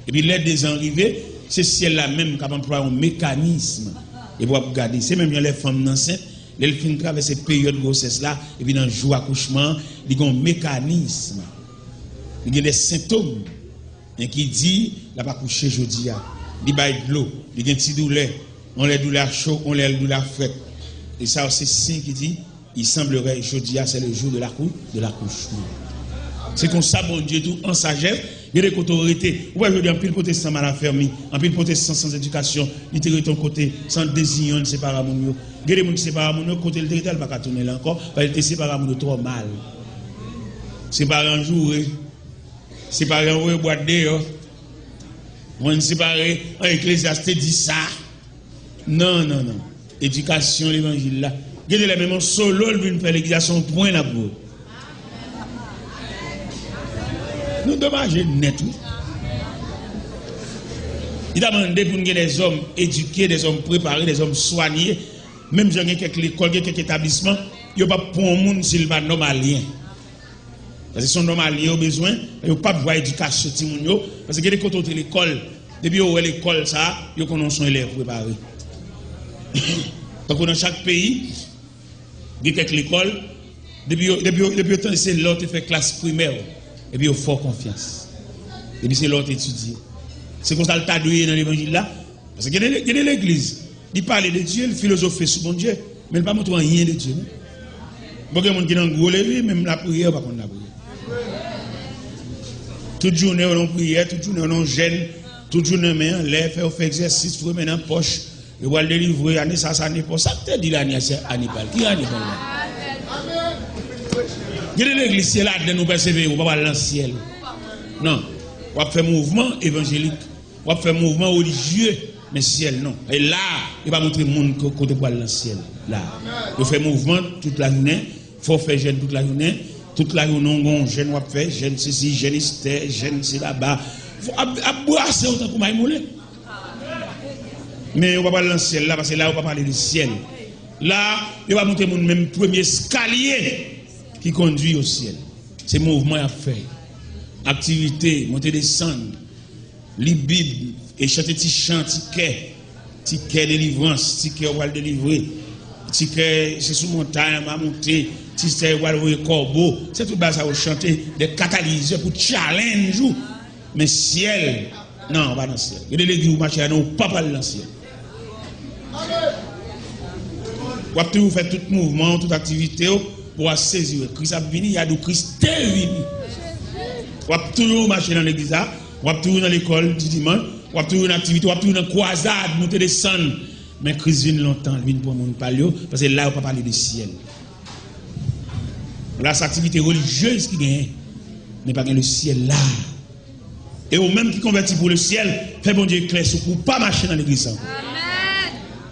Et puis, les 2 ans arrivés, c'est celle-là même qui a employé un mécanisme. Et vous regardez, c'est même les femmes enceintes, les filles traversent cette période de grossesse là, et puis dans le jour accouchement, il y a un mécanisme. Il y a des symptômes. Et qui dit, il n'a pas couché aujourd'hui, il y a de l'eau, il y a une petite douleur, on les douleurs chaudes, on les douleurs fraîches. Et ça, c'est signe qui dit, il semblerait aujourd'hui, c'est le jour de l'accouchement. C'est comme ça, bon Dieu, tout en sagesse, il y a des autorités. Vous voyez, aujourd'hui, en pile protestant mal affermi, en pile protestant sans éducation, il tire ton côté, sans désignon, séparer mon yo. Il y a des gens qui séparent mon yo, côté le territoire, il ne va pas tourner là encore, parce qu'il te sépare mon yo trop mal. Séparer un jour, séparer un boîte dehors. On sépare en Ecclésiaste dit ça. Non. Éducation, l'évangile là. Regardez les mêmes solo, il vient faire l'éducation point là pour. Nous dommage net. Il a demandé pour nous des hommes éduqués, des hommes préparés, des hommes soignés. Même si il y a quelques écoles, quelques établissements, il pas pour un monde s'il pas normalien. Parce que son normalien a besoin, il pas voir éducation ti moun yo parce que dès qu'on est l'école, depuis où l'école ça, yo connaissent son élève préparé. Donc dans chaque pays, il y a quelques écoles, depuis autant c'est l'autre fait classe primaire et puis il faut confiance. Et puis c'est l'autre étudier. C'est comme ça le tas dans l'évangile là parce que il y a l'église, il parle de Dieu, il philosophie sur bon Dieu, mais il pas montrer rien de Dieu. Beaucoup de monde qui dans gros levé même la prière pas qu'on la prière. Toute journée on prière, toute journée on jeûne, toute journée on lève, on fait exercice, faut mettre dans poche, le va délivrer année ça année pour ça te dit l'année c'est Hannibal. Qui Hannibal? Il y a l'église là de nous persévérer, on va pas dans le ciel. Non, on va faire mouvement évangélique, on va faire mouvement religieux, mais ciel non. Et là, il va montrer le monde côté pour dans le ciel. Là, on fait mouvement toute la journée, faut faire jeûne toute la journée. Toute la journée, on jeûne, on fait jeûne ceci, jeûne Esther, jeûne c'est là-bas. Il faut abrasser autant pour m'aimer. Mais on va pas dans le ciel là, parce que là, on va parler du ciel. Là, il va montrer mon même premier escalier qui conduit au ciel. C'est mouvement à faire. Activité, monter, descendre, lire Bible, et chanter petit chant, ticket délivrance, ticket on va le délivrer, ticket c'est sous montagne, on va monter, ticket on va le corbeau, c'est tout bas ça va chanter des catalyseurs pour challenge. Mais ciel, non, on va dans le ciel. Il y a des l'église où marcher, non, pas dans le ciel. On va toujours faire tout mouvement, toute activité pour saisir. Christ a venu, il y a du Christ est venu. On va toujours marcher dans l'église, on va toujours dans l'école du dimanche, on va toujours dans l'activité, on va toujours dans la croisade, monter, descendre. Mais Christ vient longtemps, il vient pour mon parler, parce que là, on ne peut pas parler du ciel. Là, c'est l'activité religieuse qui gagne, mais pas le ciel là. Et au même qui convertit pour le ciel, fait bon Dieu clair pour ne pas marcher dans l'église. Amen.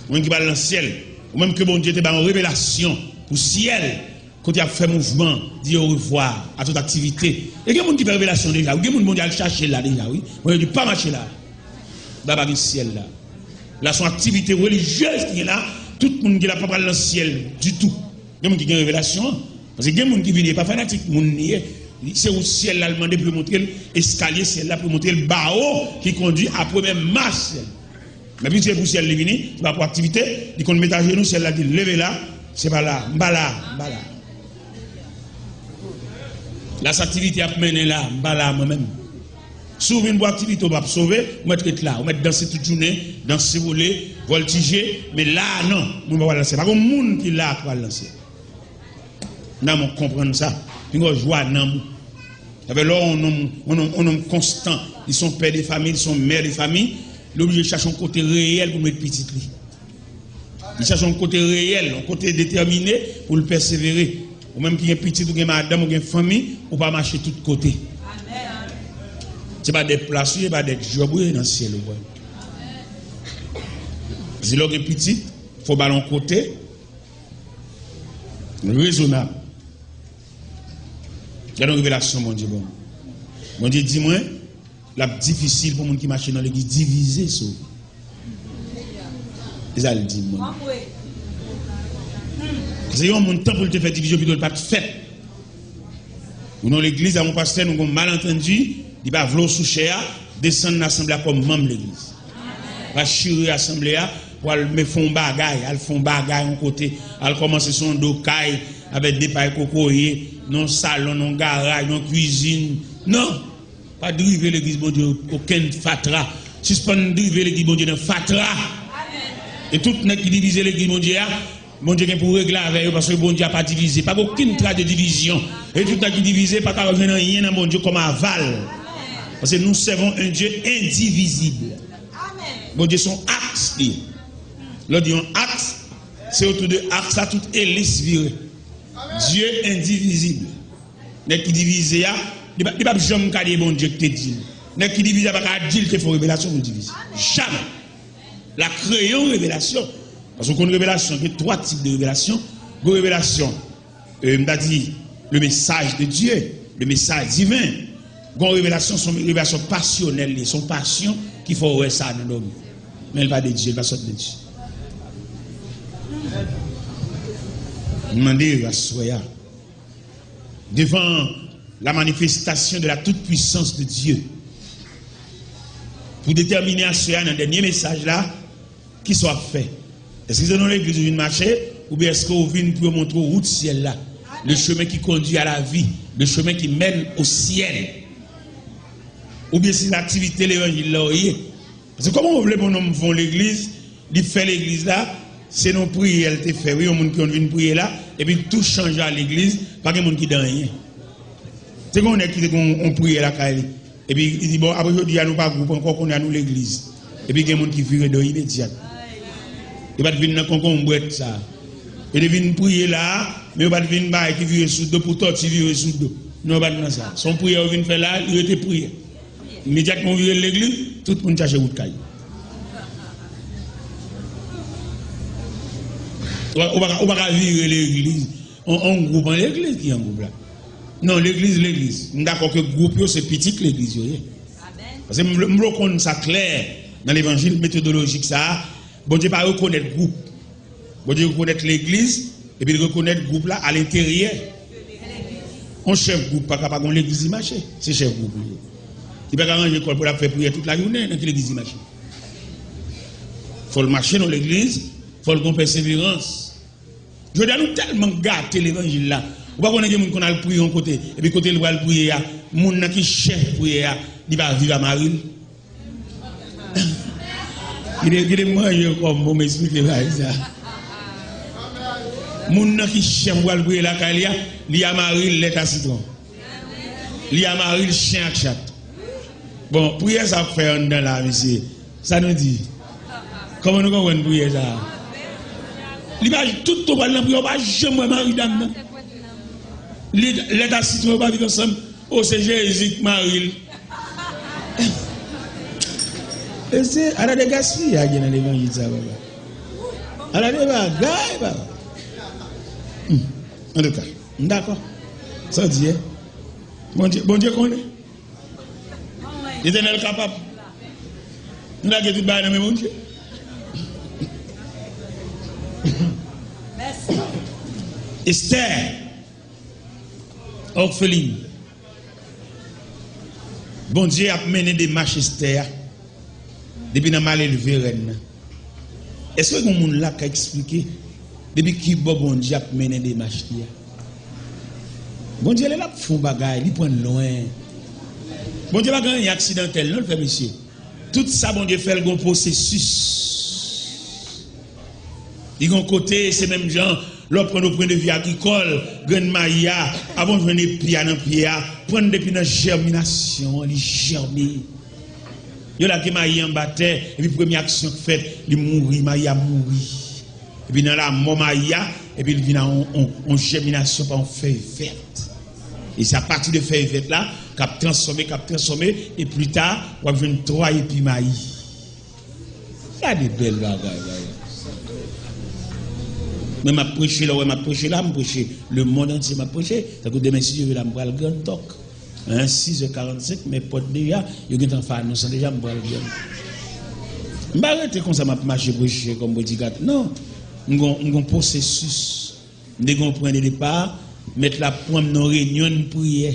Ou même qui va dans le ciel, ou même que bon Dieu te donne une révélation pour le ciel. Quand il a fait mouvement, dit au revoir à toute activité. Et il y a des gens qui fait révélation déjà. Il y a des gens qui ont cherché là déjà. Oui. On ne dit pas marcher là. Là-bas, le ciel là. Là, son activité religieuse qui est là, tout le monde qui n'a pas parlé dans le ciel du tout. Il y a des gens qui ont une révélation. Parce que il y a des gens qui viennent pas fanatique. C'est au ciel là, demandé pour montrer l'escalier, ciel là, pour montrer le barreau qui conduit à la première marche. Mais puis c'est pour le ciel, il vient, c'est pas pour activité. Il compte mettre à genoux, ciel là, dit levez là, c'est pas là, m'ba là. La activité a mené là, m'ba moi-même. Sauver une bonne activité, on va sauver, on va mettre là, on va danser toute journée, danser, voler, voltiger, mais là, non, on va lancer. Pas comme le monde qui là pour lancer. Nous on comprendre ça, puis on joie dans nous. Avec là, on est constant, ils sont pères de famille, ils sont mères de famille, l'obligé de chercher un côté réel pour mettre petit. Ils cherchent un côté réel, un côté déterminé pour le persévérer. Ou même qui est petit, ou qui est madame, ou qui est famille, ou pas marcher de tous côtés. Ce n'est pas des places, ce n'est pas des jobs dans le ciel. Si l'on est petit, il faut ballon côté, raisonnable. Il y a une révélation, mon Dieu. Mon Dieu, dis-moi, la difficile pour les gens qui marchent dans l'église, diviser ça. Et ça le dit, moi. C'est un temps pour te faire division, puis pas de fait. Ou dans l'église, à mon pasteur, nous avons malentendu. Il va vouloir sous cher, descendre dans l'assemblée comme membre de l'église. Il va chirer l'assemblée pour aller faire bagaille, aller faire bagaille en côté, aller commencer son docaille avec des pailles cocoyer, non salon, non garage, non cuisine. Non, pas driver l'église, bon Dieu, aucun fatra. Suspendre driver l'église, bon Dieu, dans fatra. Et tout le monde qui divise l'église, bon Dieu, pour régler avec eux, parce que bon Dieu n'a pas divisé. Pas aucune trace de division. Et tout le monde qui divise, pas qu'à revenir rien dans bon Dieu comme aval. Parce que nous servons un Dieu indivisible. Amen. Bon Dieu, son axe. Là, dit un axe, c'est autour de axe à toute hélice virée. Dieu indivisible. N'est qui divise, il n'y a pas jamais dire bon Dieu qui te dit. N'est qui divise, il n'y a pas dire qu'il faut révélation pour diviser. Jamais. La création révélation. Parce qu'on a une révélation, il y a 3 types de révélations. Une révélation, m'a dit, le message de Dieu, le message divin. Une révélation, sont révélations passionnelles, sont passions qu'il faut voir ça dans l'homme. Mais elle va de Dieu, elle va sortir de Dieu. Demandez à Soya. Devant la manifestation de la toute-puissance de Dieu. Pour déterminer à Soya dans le dernier message là, qui soit fait. Est-ce que c'est dans l'église où vous marchez ou bien est-ce que vous venez pour montrer route ciel là? Le chemin qui conduit à la vie, le chemin qui mène au ciel. Ou bien c'est l'activité l'évangile là. Parce que comment vous voulez que nous font l'église, il fait l'église là, c'est nos prières, elle te fait, oui, on qui vient prier là, et puis tout change à l'église, pas que monde qui dans rien. C'est qu'on est qui on prie là, et puis il dit bon, après aujourd'hui, nous pas groupe encore qu'on est à nous l'église. Et puis il y a des gens qui vivent de immédiat. Il va venir dans le boîte ça. Et il vient prier là, mais il va venir qui vit sous dos pour toi, tu vis sous dos. Non, pas dans ça. Son prière vient faire là, il était prié. Immédiatement, il vient l'église, tout le monde cherche où caille. On va pas vivre l'église. On groupe en l'église qui est en groupe là. Non, l'église. D'accord que le groupe, c'est petit l'église. Parce que je reconnais ça clair dans l'évangile méthodologique. Ça, bon Dieu pas reconnaître le groupe. Bon Dieu reconnaître l'église et puis reconnaître le groupe là à l'intérieur. On chef groupe, pas capable de l'église y marcher. C'est chef groupe. Il ne peut pas arranger l'école pour la faire prier toute la journée dans l'église y marcher. Il faut le marcher dans l'église, il faut le persévérance. Je veux dire, nous tellement gâté l'évangile là. Ou pas qu'on a des gens qui ont prié en côté, et puis côté le va le prier, les gens qui chef prier, il va vivre à Marie. Il est moyen comme vous m'expliquez ça. Les gens qui chef va le prier là, il y a Marie, l'état citron. Il y a Marie, le chien à chat. Bon, prier ça fait en dans là, monsieur. Ça nous dit. Comment nous comprenons prier ça? Il va tout le monde prier, on va jamais Marie dame. L'état citron va vivre ensemble. Oh, c'est Jésus, Marie. Et c'est à la dégaspille, il y a dans l'évangile ça. À la dégaspille, en tout cas, d'accord. Ça dit, bon Dieu connaît. L'Éternel capable. Nous avons tout le monde, mon Dieu. Merci. Esther, orpheline. Bon Dieu a mené des marches Esther depuis dans mal élevé reine. Est-ce que mon monde là qui a expliqué depuis qui bon Dieu a mené des marches? Bon Dieu est là pour faire bagaille, il prend loin. Bon Dieu va gagner un accidentel, non le fait monsieur. Tout ça bon Dieu fait le bon processus. Il y a un côté, c'est même gens, l'on prend au point de vue agricole, grain maïa, avant de venir pied dans pied, prendre depuis la germination, il germe. Il y a la maïa en bataille, et puis première action faite, il mourit, maïa mourit. Et puis dans la mort maïa, et puis il vient en germination par une feuille verte. Et c'est à partir de feuille verte là, qu'a transformé, et plus tard, on va venir 3 épis maïs. Il y a des belles bagailles. Mais ma prêché là, ma prêché le monde entier m'a prêché. Ça coûte demain si je veux la me le grand toc. 6h45, mes potes déjà, ils ont fait annonce déjà me le grand. Je ne vais pas arrêter comme ça, m'a marché prêcher comme bodyguard. Non, nous avons un processus. Nous avons un point de départ, mettre la pomme dans réunion de prière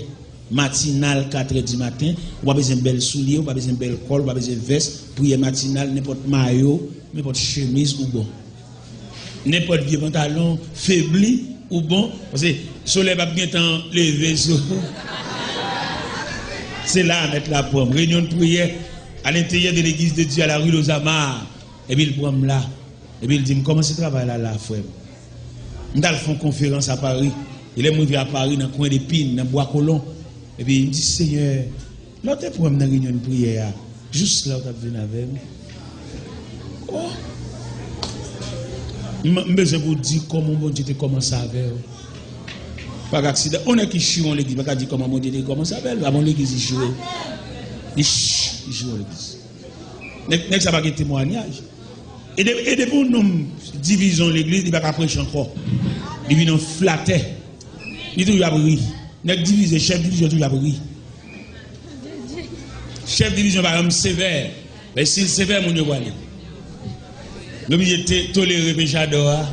matinale 4h du matin. On va besoin de belles souliers, on va besoin de belles cols, on va besoin de veste, prière matinale, n'importe maillot, n'importe chemise ou bon. N'importe vieux pantalon faibli ou bon, parce que le soleil va bien temps lever. C'est là à mettre la pomme. Réunion de prière à l'intérieur de l'église de Dieu à la rue Lozamar. Et puis il prend là. Et puis il dit, comment ce travail là, frère? Nous allons faire une conférence à Paris. Il est monté à Paris dans le coin des Pines, dans le bois colon. Et puis il me dit, Seigneur, là tu es pour dans la réunion de prière. Juste là où tu as venu avec moi. Oh! Je vais vous dire comment mon Dieu commence à faire. Pas d'accident. On est qui chie en l'église. Pas dire comment mon Dieu commence à faire. Avant l'église, il joue. Il joue en l'église. N'est-ce pas un témoignage? Et depuis nous divisons l'église, il ne va pas prêcher encore. Il vient flatter. Il dit, il a pris. N'est-ce divisé, chef de division, il a pris. Chef de division, par exemple, sévère. Mais s'il sévère, mon Dieu va aller. Le milieu toléré péchador.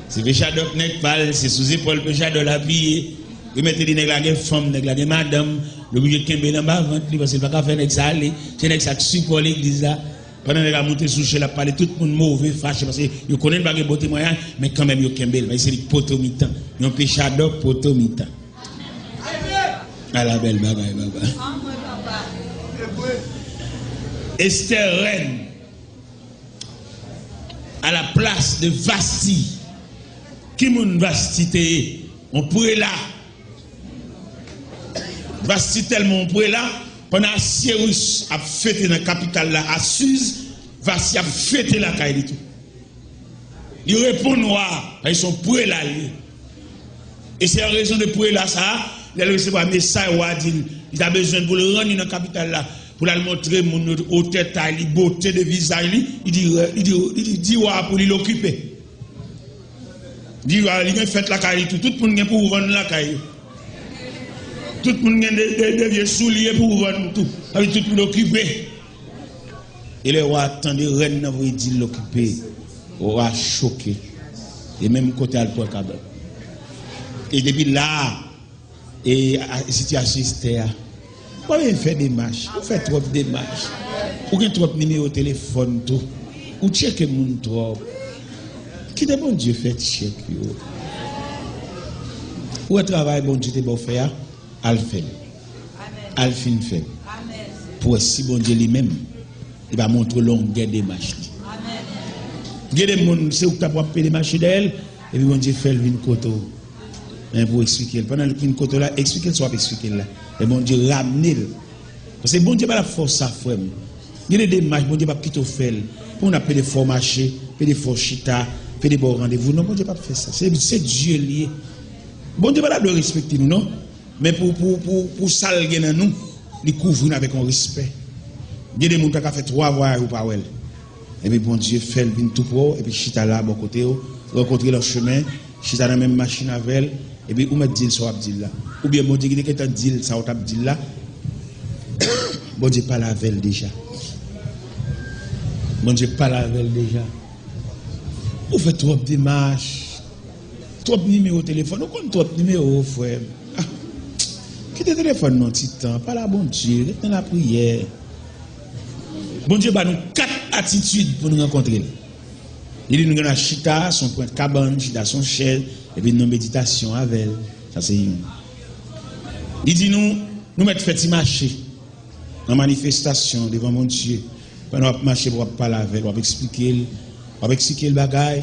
C'est péché d'op n'est pas, c'est sous épaule péché de la vie. Vous mettez des nègres femmes, nègres madame, le milieu de Kembe en bas, parce qu'il ne va pas faire nègre ça aller. C'est nègre ça support l'église là. Pendant que la montée sous chez la parler, tout le monde mauvais, fâché, parce que vous connaissez pas de beau témoignage, mais quand même, vous Kembe, c'est des potomitan. Ils ont péché d'op potomitan. À la belle bagaille, baba. Esther reine, à la place de Vasti. Qui moun Vasti on pourrait là. Vasti tellement on pourrait là. Pendant que Cyrus a fêté dans la capitale là, à Suse, Vasti a fêté la caille du tout. Il répond noir, ils sont pourrais là. Et c'est en raison de pourrais là, ça, il a reçu un message, il a besoin pour le rendre dans la capitale là. Pour la montrer mon haute taille, beauté de visage, il dit pour l'occuper. Il dit il a fait la caille tout le monde pour vendre la caille. Tout le monde a des vieux souliers pour vendre tout. Avec tout le monde occupé. Et le roi attendait reine n'a pas dit l'occuper. Le roi choqué. Et même côté à le cabane. Et depuis là, et la situation Esther. Vous faites des marches, vous faites trop de démarches. Vous avez trop de numéros de téléphone, tout. Vous checkez mon trop. Qui de bon Dieu fait check yo? Où est travail bon Dieu te bon faire? Alfin. Alfin fait. Pour si bon Dieu lui-même, il va montrer longueur des marches. Il y a des gens, c'est où tu as payer des marches d'elle, et puis bon Dieu fait une coteau. Mais pour expliquer, pendant une coteau là, expliquer soit expliquer là. Et bon Dieu ramener. Parce que bon Dieu pas la force à faire. Il y a des démarches, bon Dieu pas quitter faire. Pour on appelle des faux marchés, des faux chita, des bons rendez-vous. Non, bon Dieu pas faire ça. C'est Dieu lié. Bon Dieu pas là de respecter nous, non? Mais pour salguer dans nous, il couvre avec un respect. Il y a des gens qui ont fait 3 voix ou pas. Et puis bon Dieu fait le tout pro, et puis chita là, bon côté, rencontrer leur chemin, chita dans la même machine avec elle. Et puis, où met dit sur Abdil là? Ou bien, mon Dieu, qui est un deal, ça, ou Abdil là? Bon Dieu, pas la veille déjà. Bon Dieu, pas la veille déjà. Vous faites trop de démarches, trop de numéros de téléphone, vous comptez trop de numéros, frère. Ah. Qui te téléphone, non, titan? Pas la bon Dieu, reste dans la prière. Bon Dieu, bah, nous 4 attitudes pour nous rencontrer. Il dit, nous avons chita, son point de cabane, chita, son chaise. Et puis nos méditations avec elle, ça c'est une. Il dit nous mettons fait marcher en manifestation devant mon Dieu. Pendant qu'on marcher pour parler avec elle, pour expliquer le bagage.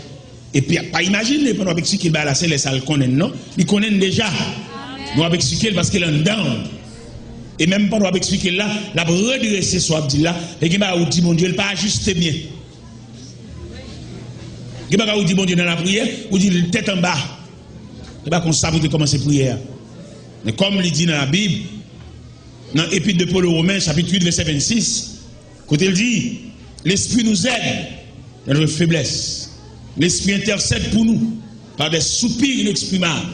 Et puis pas imaginer pendant qu'on expliquer le bagage, c'est les salles qu'on connaissent, non? Ils connaissent déjà. Nous avons expliqué parce qu'elle est en dedans. Et même pendant qu'on expliquer là, la redresser soit dit là, et qui m'a dit mon Dieu, elle pas ajusté bien. Qui m'a dit mon Dieu dans la prière, ou dit tête en bas. Et bien, comme ça, vous commencez la prière. Mais comme il dit dans la Bible, dans l'Épître de Paul aux Romains, chapitre 8, verset 26, quand il dit, l'Esprit nous aide dans notre faiblesse. L'Esprit intercède pour nous par des soupirs inexprimables.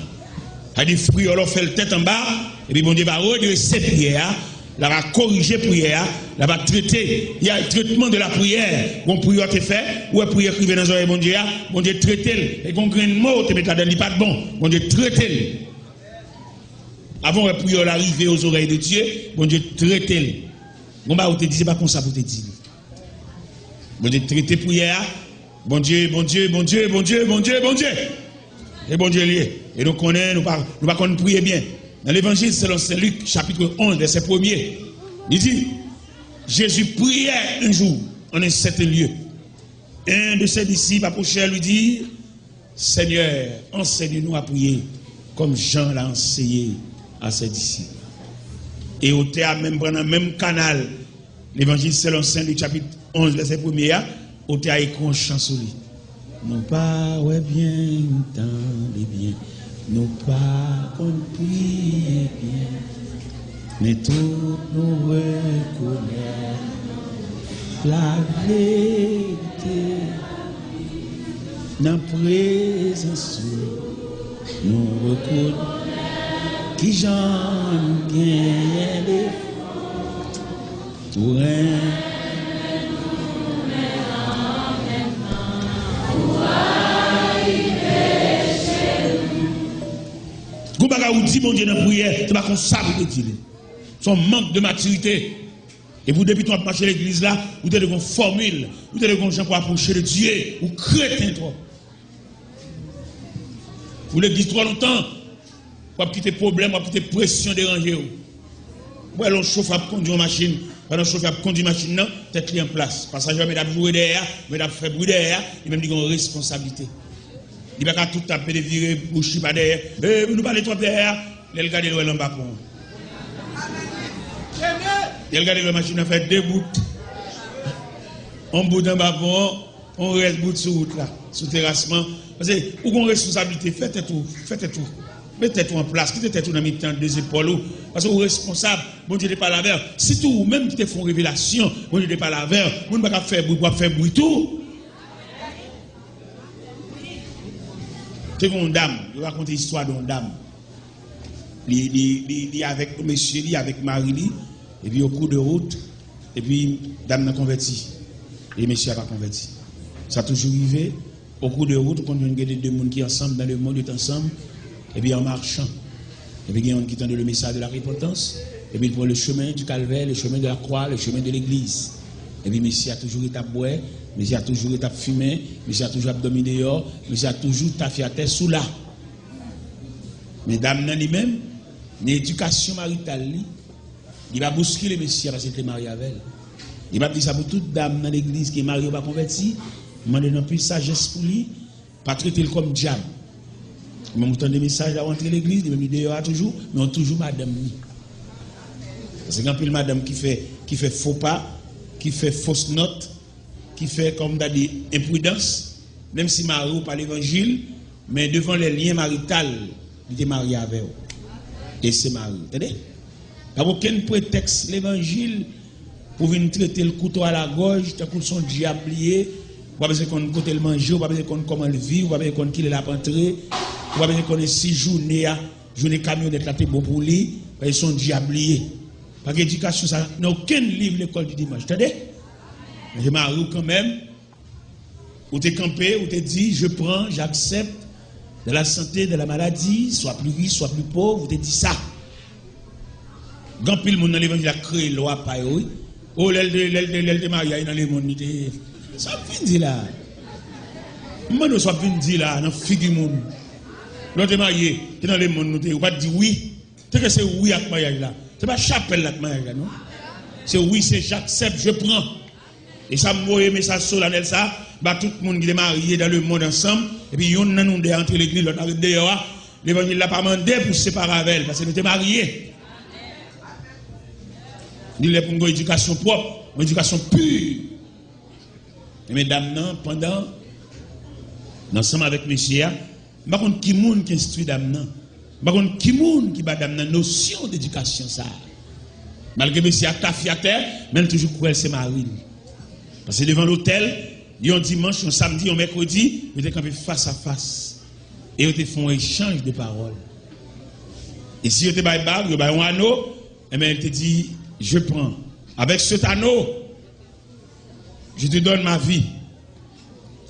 Il dit, prière, on fait le tête en bas, et puis bon Dieu va redresser la prière, il va corriger la prière, il va traiter. Il y a un traitement de la prière. Bon, prière te fait, ou une prière qui vient dans l'oreille, bon Dieu traite-le. Et qu'on grain de mot, te met là-dedans, il pas de bon. Bon Dieu traite-le. Avant la prière arriver aux oreilles de Dieu, bon Dieu traite-le. Bon, bah, on te dit, c'est pas comme ça pour te dire. Bon Dieu traite la prière. Bon Dieu. Et bon Dieu lié. Et nous connaissons, nous pas prier bien. Dans l'évangile selon Saint Luc, chapitre 11, verset 1er, il dit, Jésus priait un jour en un certain lieu. Un de ses disciples approchait lui dit, Seigneur, enseigne-nous à prier comme Jean l'a enseigné à ses disciples. Et au théâtre, même pendant le même canal, l'évangile selon Saint Luc, chapitre 11, verset 1er, au théâtre écrit un chant sur lui. Non pas, ouais bien, entendez bien. Nous pas compris bien, mais tout nous reconnaît la vérité. Dans la présence, nous reconnaissons qui j'en gagne les tout rien. va vous dire, mon Dieu, dans la prière, c'est pas comme ça vous dire. Son manque de maturité. Et vous, depuis qu'on marché à l'église là, vous avez une formule, vous avez des gens pour approcher de Dieu, vous crétez trop. Vous l'église trop longtemps, pour quitter problème, pour quitter pression déranger. Ouais, l'on chauffe à conduire une machine, pendant que chauffeur conduire une machine, non, tête en place. Passager, mesdames, jouer derrière, mesdames, fait bruit derrière, il même dit qu'on a une responsabilité. Il va pas tout taper de virer, boucher pas derrière. Vous nous parlez trop derrière, il regarde le en bas pour. Il regarde la machine, on fait deux bouts. On bout en bas pour, on reste bout sur route là, sous terrassement. Parce que, ou qu'on responsabilité, faites tout. Mettez tout en place, quittez tout dans le temps des épaules. Parce que vous êtes responsable, bon Dieu n'est pas la verre. Si tout, même qui te font révélation, bon Dieu n'est pas la verre, vous ne pouvez pas faire bruit tout. C'est une dame, je vais raconter l'histoire d'une dame. Il avec monsieur, il avec Marie, et puis au cours de route, et puis dame n'a converti. Et monsieur n'a pas converti. Ça a toujours arrivé. Au cours de route, quand on a deux personnes qui sont ensemble, dans le monde est ensemble, et puis en marchant, et puis il y a un qui tend le message de la repentance, et puis il prend le chemin du calvaire, le chemin de la croix, le chemin de l'église. Et puis monsieur a toujours été à boire, monsieur a toujours été à fumer, monsieur a toujours dormi dehors, monsieur a toujours été à terre sous là. Mesdames, dans lui-même, l'éducation maritale, il va bousculer monsieur parce qu'il était marié avec elle. Il va dire ça pour toute dame dans l'église qui est mariée ou pas convertie, demander non plus sagesse pour lui, pas traiter comme diable. Il m'a montré des messages à rentrer l'église, il m'a mis dehors toujours, mais on toujours madame. Parce que quand il madame qui fait faux pas, qui fait fausse note, qui fait comme d'à dit imprudence, même si marié ou pas l'évangile, mais devant les liens maritaux, il était marié avec eux. Et c'est marié. Entendez? Pas aucun prétexte l'évangile pour venir traiter le couteau à la gorge, tant qu'on son diablier, pas besoin qu'on côté le manger, pas besoin qu'on comment le vivre, pas besoin qu'on qu'il est là pour entrer, pas besoin qu'on est 6 journées camionnette là c'est bon pour lui, parce qu'ils sont diabliers. Parce que l'éducation ça n'a aucun livre l'école du dimanche. Entendez? Je m'arrive quand même, où tu es campé, où tu dit je prends, j'accepte de la santé, de la maladie, soit plus riche, soit plus pauvre, où tu dit ça. Quand pile monde dans l'évangile a créé loi pas oui. Oh l'aile de mariage dans le monde ça vient dire là. Moi nous soit vient dire là dans figure monde. L'autre marié qui dans le monde nous pas dire oui. C'est que c'est oui avec mariage là. C'est pas chapelle là mariage là non. C'est oui, c'est j'accepte, je prends. Et ça me message solennel ça, bah tout le monde qui est marié dans le monde ensemble et puis yon nan nous de entrer l'église l'autre arrive dehors, l'évangile l'a pas demandé pour se séparer avec elle parce que nous étions mariés. Il est pour une éducation propre, une éducation pure. Et mesdames, non, pendant, ensemble avec monsieur, par contre, qui moun qui instruit dame non? Par contre, qui moun qui bat dame notion d'éducation ça? Malgré monsieur a café à terre, même toujours pour elle c'est Marie. Parce que devant l'hôtel, il y a un dimanche, un samedi, un mercredi, ils étaient campés face à face. Et ils font un échange de paroles. Et si ils étaient bail, ils ont un anneau, et bien elle te dit, je prends. Avec cet anneau, je te donne ma vie.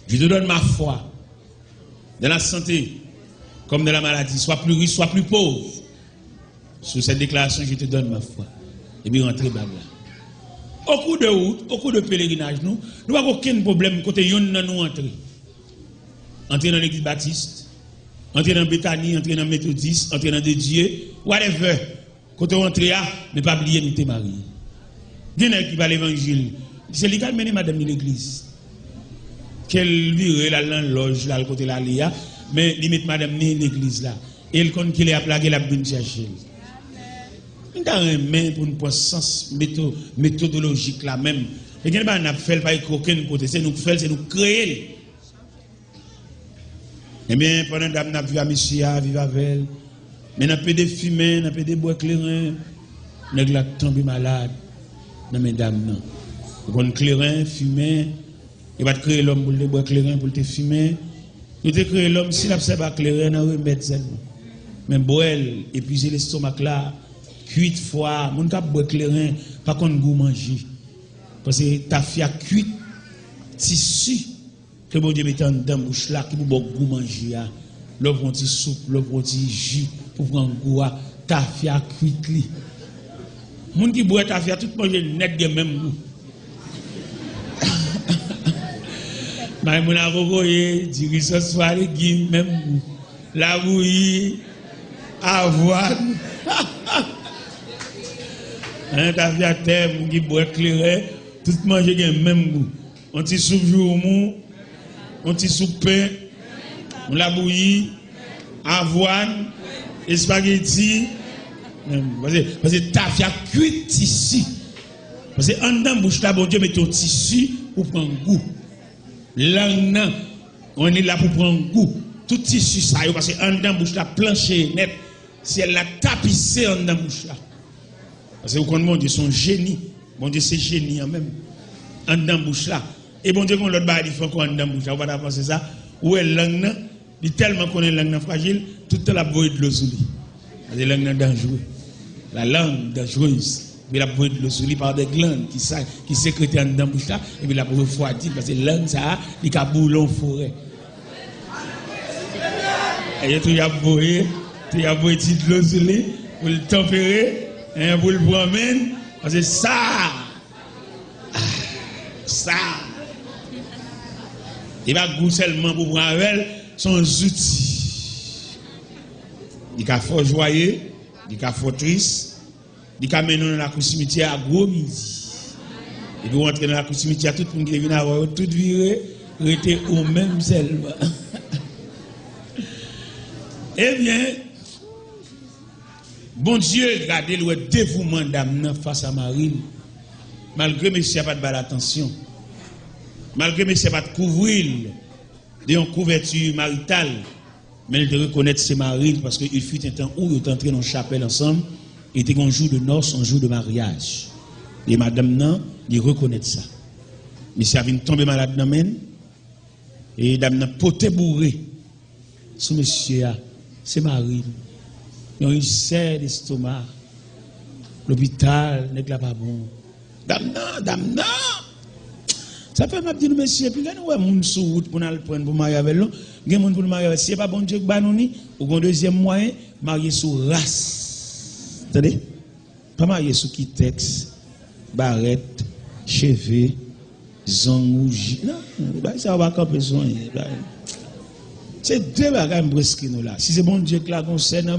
Je te donne ma foi. De la santé, comme de la maladie. Soit plus riche, soit plus pauvre. Sous cette déclaration, je te donne ma foi. Et bien rentrer bague là. Au cours de route, au cours de pèlerinage, nous n'avons aucun problème côté yon nan nous entrer. Entrer dans l'église baptiste, entrer dans Bethany, entrer dans Méthodiste, entrer dans Dieu, whatever. Quand on entre là, ne pas oublier nous t'es mariés. Il y en a qui va l'évangile. C'est lui qui a mené madame de l'église. Qu'elle vire la loge là, le côté là, mais limite madame de l'église là. Et elle compte qu'il est à plaguer la bonne chercher. Il a un main pour une sens méthodologique là même. Et qu'il n'y a pas fait pas aucun côté. C'est nous faire, c'est nous créer. Eh bien, pendant que nous avons vu à monsieur, vivre avec elle. Mais n'a pas de fumée, n'a pas de bois clairin, n'a pas tombé malade. Non, mesdames, non. Vous avez clairin, fumée, il va créer l'homme pour le bois clairin, pour le fumer. Vous avez créé l'homme, s'il n'a pas clairin, il va remettre seulement. Mais boire, épuiser l'estomac là, 8 fois, mon cap bois clairin, pas qu'on goût manger. Parce que ta fille a cuit, tissu, que bon Dieu mette en dedans bouche là, qui vous goût manger. l'autre prend petit soupe, l'autre prend petit jus pour prendre goût à tafia cuite. Moun qui boit tafia tout manger net de même goût. Mais mon avocat dit ce soir légumes même goût. La bouillie, avoine. Un tafia terre, moun qui boit clairé, tout manger le même goût. On petit soupe jour mou, on petit soupe pain, on la bouillie, avoine, et spaghetti. Parce que tafia cuit ici. Parce que en dedans bouche là, bon Dieu met au tissu pour prendre goût. Langue, on est là pour prendre goût. Tout tissu ça, parce que en dedans bouche là, plancher net, si elle l'a tapissé en dedans bouche là. Parce que vous connaissez mon Dieu, son génie. Bon Dieu, c'est génie en même. En dedans bouche là. Et bon Dieu, quand l'autre bas, il faut qu'on en dedans bouche là. Vous va penser ça. Où est langue, il tellement qu'on est langue fragile, tout le temps la bouille de l'eau sous lui. La langue dangereuse. La langue dangereuse. Mais la bouille de l'eau sous lui par des glandes qui sécrètent en dedans bouche là. Et puis la bouille refroidie parce que la langue ça, il y a boulon forêt. Et tout y a bouillé, tout y a bouillé de l'eau sous lui pour le tempérer. Et vous le promène, parce que ça, il va goûter seulement pour prendre avec son outils. Il a fort joyeux, il a fort triste, il a mené dans la cour cimetière à gros midi. Et puis rentrer dans la cour cimetière, tout le monde qui vient avoir tout viré, était au même seulement. Eh bien, bon Dieu, regardez le dévouement d'âme face à Marie. Malgré monsieur n'a pas de balle attention. Malgré monsieur n'a pas de couvrir d'une couverture maritale. Mais il de reconnaître ses maris parce qu'il fut un temps où ils étaient entrés dans la chapelle ensemble. Et c'était un jour de noces, un jour de mariage. Et madame nan, il reconnaît ça. Monsieur a venu tomber malade dans la et dame nan poté bourré. Sous monsieur, c'est Marie. Ils ont une serre d'estomac. L'hôpital n'est pas bon. Dame non. Ça fait m'a dit monsieur, puis là nous avons moun sous route pour nous prendre pour marier avec nous. Il y a moun pour marier avec. Si c'est pas bon Dieu que ba nous ou un deuxième moyen, marier sous race. Attendez? Pas marier sous qui texte, barrette, cheveux, zangouji. Non, ça va camper soin. C'est deux bagages presque nous là. Si c'est bon Dieu qui la concerne,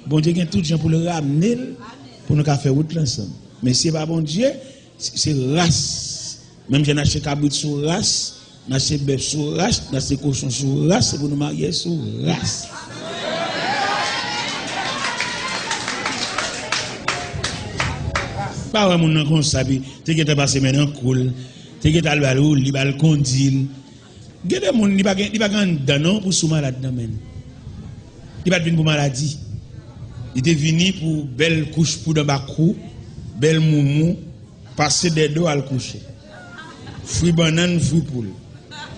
bon Dieu qui a tout gens pour le ramener, pour nous faire route ensemble. Mais si c'est pas bon Dieu, c'est race. Même j'ai acheté cabrit sur race, j'ai acheté bœuf sur race, j'ai acheté cochon sur race, c'est pour nous marier sur race. Pas vraiment mon comme ça, tu es passé maintenant cool, tu es allé au lit, al condil. Il y a des gens qui ne sont pas dedans pour sous malade. Il ne pas pour maladie. Il est venu pour belle couche pour dans bacou, belle moumou, passer des dos à le coucher. Fruit banane, fruit poule.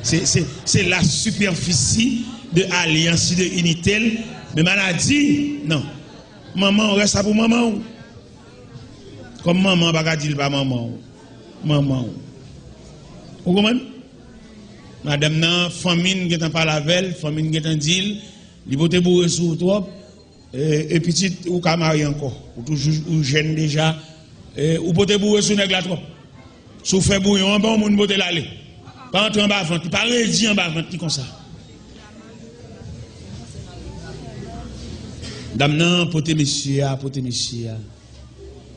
C'est la superficie de alliance, de unité. Mais maladie, non. Maman, on reste pour maman. Comme maman, on ne va pas dire pas maman. Maman. Vous comprenez? Madame nan famine qui est pas la veille, famine qui est en deal, il faut te bourrer sur toi et petit ou ka marier encore, ou toujours ou jeune déjà ou pour te bourrer sur nèg la trop. Sou fait bouillon en bas moun bote l'aller. Pas entrer en bas ventre, pas rédi en bas ventre comme ça. Dame nan pote monsieur.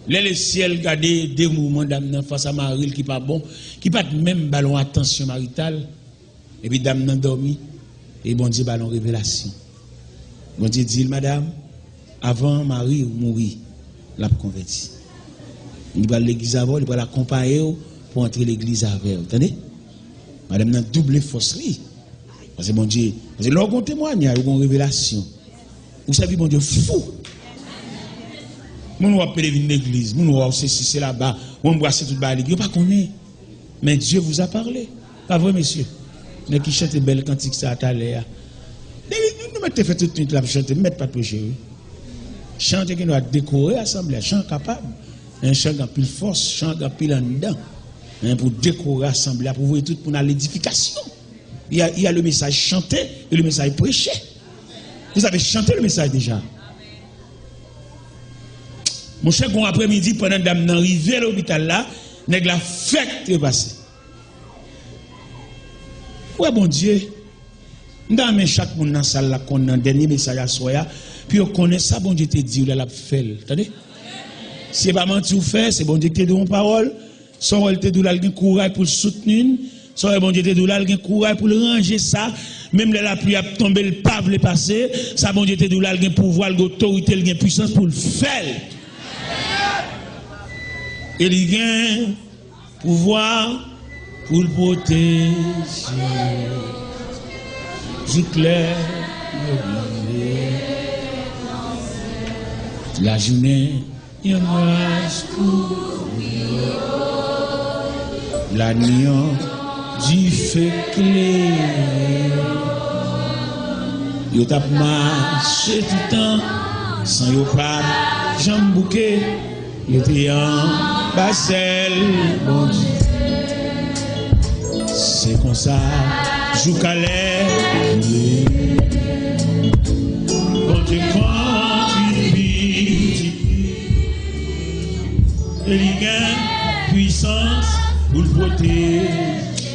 Le ciel garder des moments dame nan face à Marie qui pas bon, qui pas même ballon attention maritale. Et puis dame nan dormi et bon Dieu ballon révélation. Bon Dieu dit madame avant Marie mourir l'a converti. Il va l'église avant, il va l'accompagner pour entrer l'église avec. Vous entendez? Madame nan double fausserie. Parce que bon Dieu, parce que lorsqu'on témoigne, il y a une révélation. Vous savez bon Dieu fou. Mon va péler une église, mon va c'est là-bas, on brasser toute balle, il pas connaît. Mais Dieu vous a parlé. Pas vrai monsieur? Mais qui chante belle cantique ça à l'air. Nous mettez fait toute nuit là pour chanter, mettez pas de péché. Chanter qui nous a décoré l'assemblée, chant capable. Un chant qui a plus force, chant qui a plus en dedans. Pour décorer l'assemblée, pour voir tout pour l'édification. Il y a le message chanté et le message prêché. Vous avez chanté le message déjà. Mon cher, bon après-midi, pendant que dame arrivé à l'hôpital là, nèg la fête est passée. Ouais, bon Dieu. Nous chaque monde dans la salle là, qu'on a un dernier message à soi, puis on connaît ça, bon Dieu te dit, il a fait. Attendez? Si pas menti ou fait, c'est bon Dieu qui te donne parole. Son elle te donne le courage pour le soutenir. Son bon Dieu te donne le courage pour le ranger ça. Même la pluie a tombé, le pave le passé. Ça bon Dieu te donne le pouvoir, l'autorité, la puissance pour le faire. Et il a pouvoir pour le protéger. Du clair, la journée, il y a la nuit, du feu clair. Il t'a marché tout le temps, sans y'a pas jambes bouquet. Il était en Basel, bon Dieu. C'est comme ça, joue calais. Bon Dieu, quand tu vis, il y a puissance pour le protéger.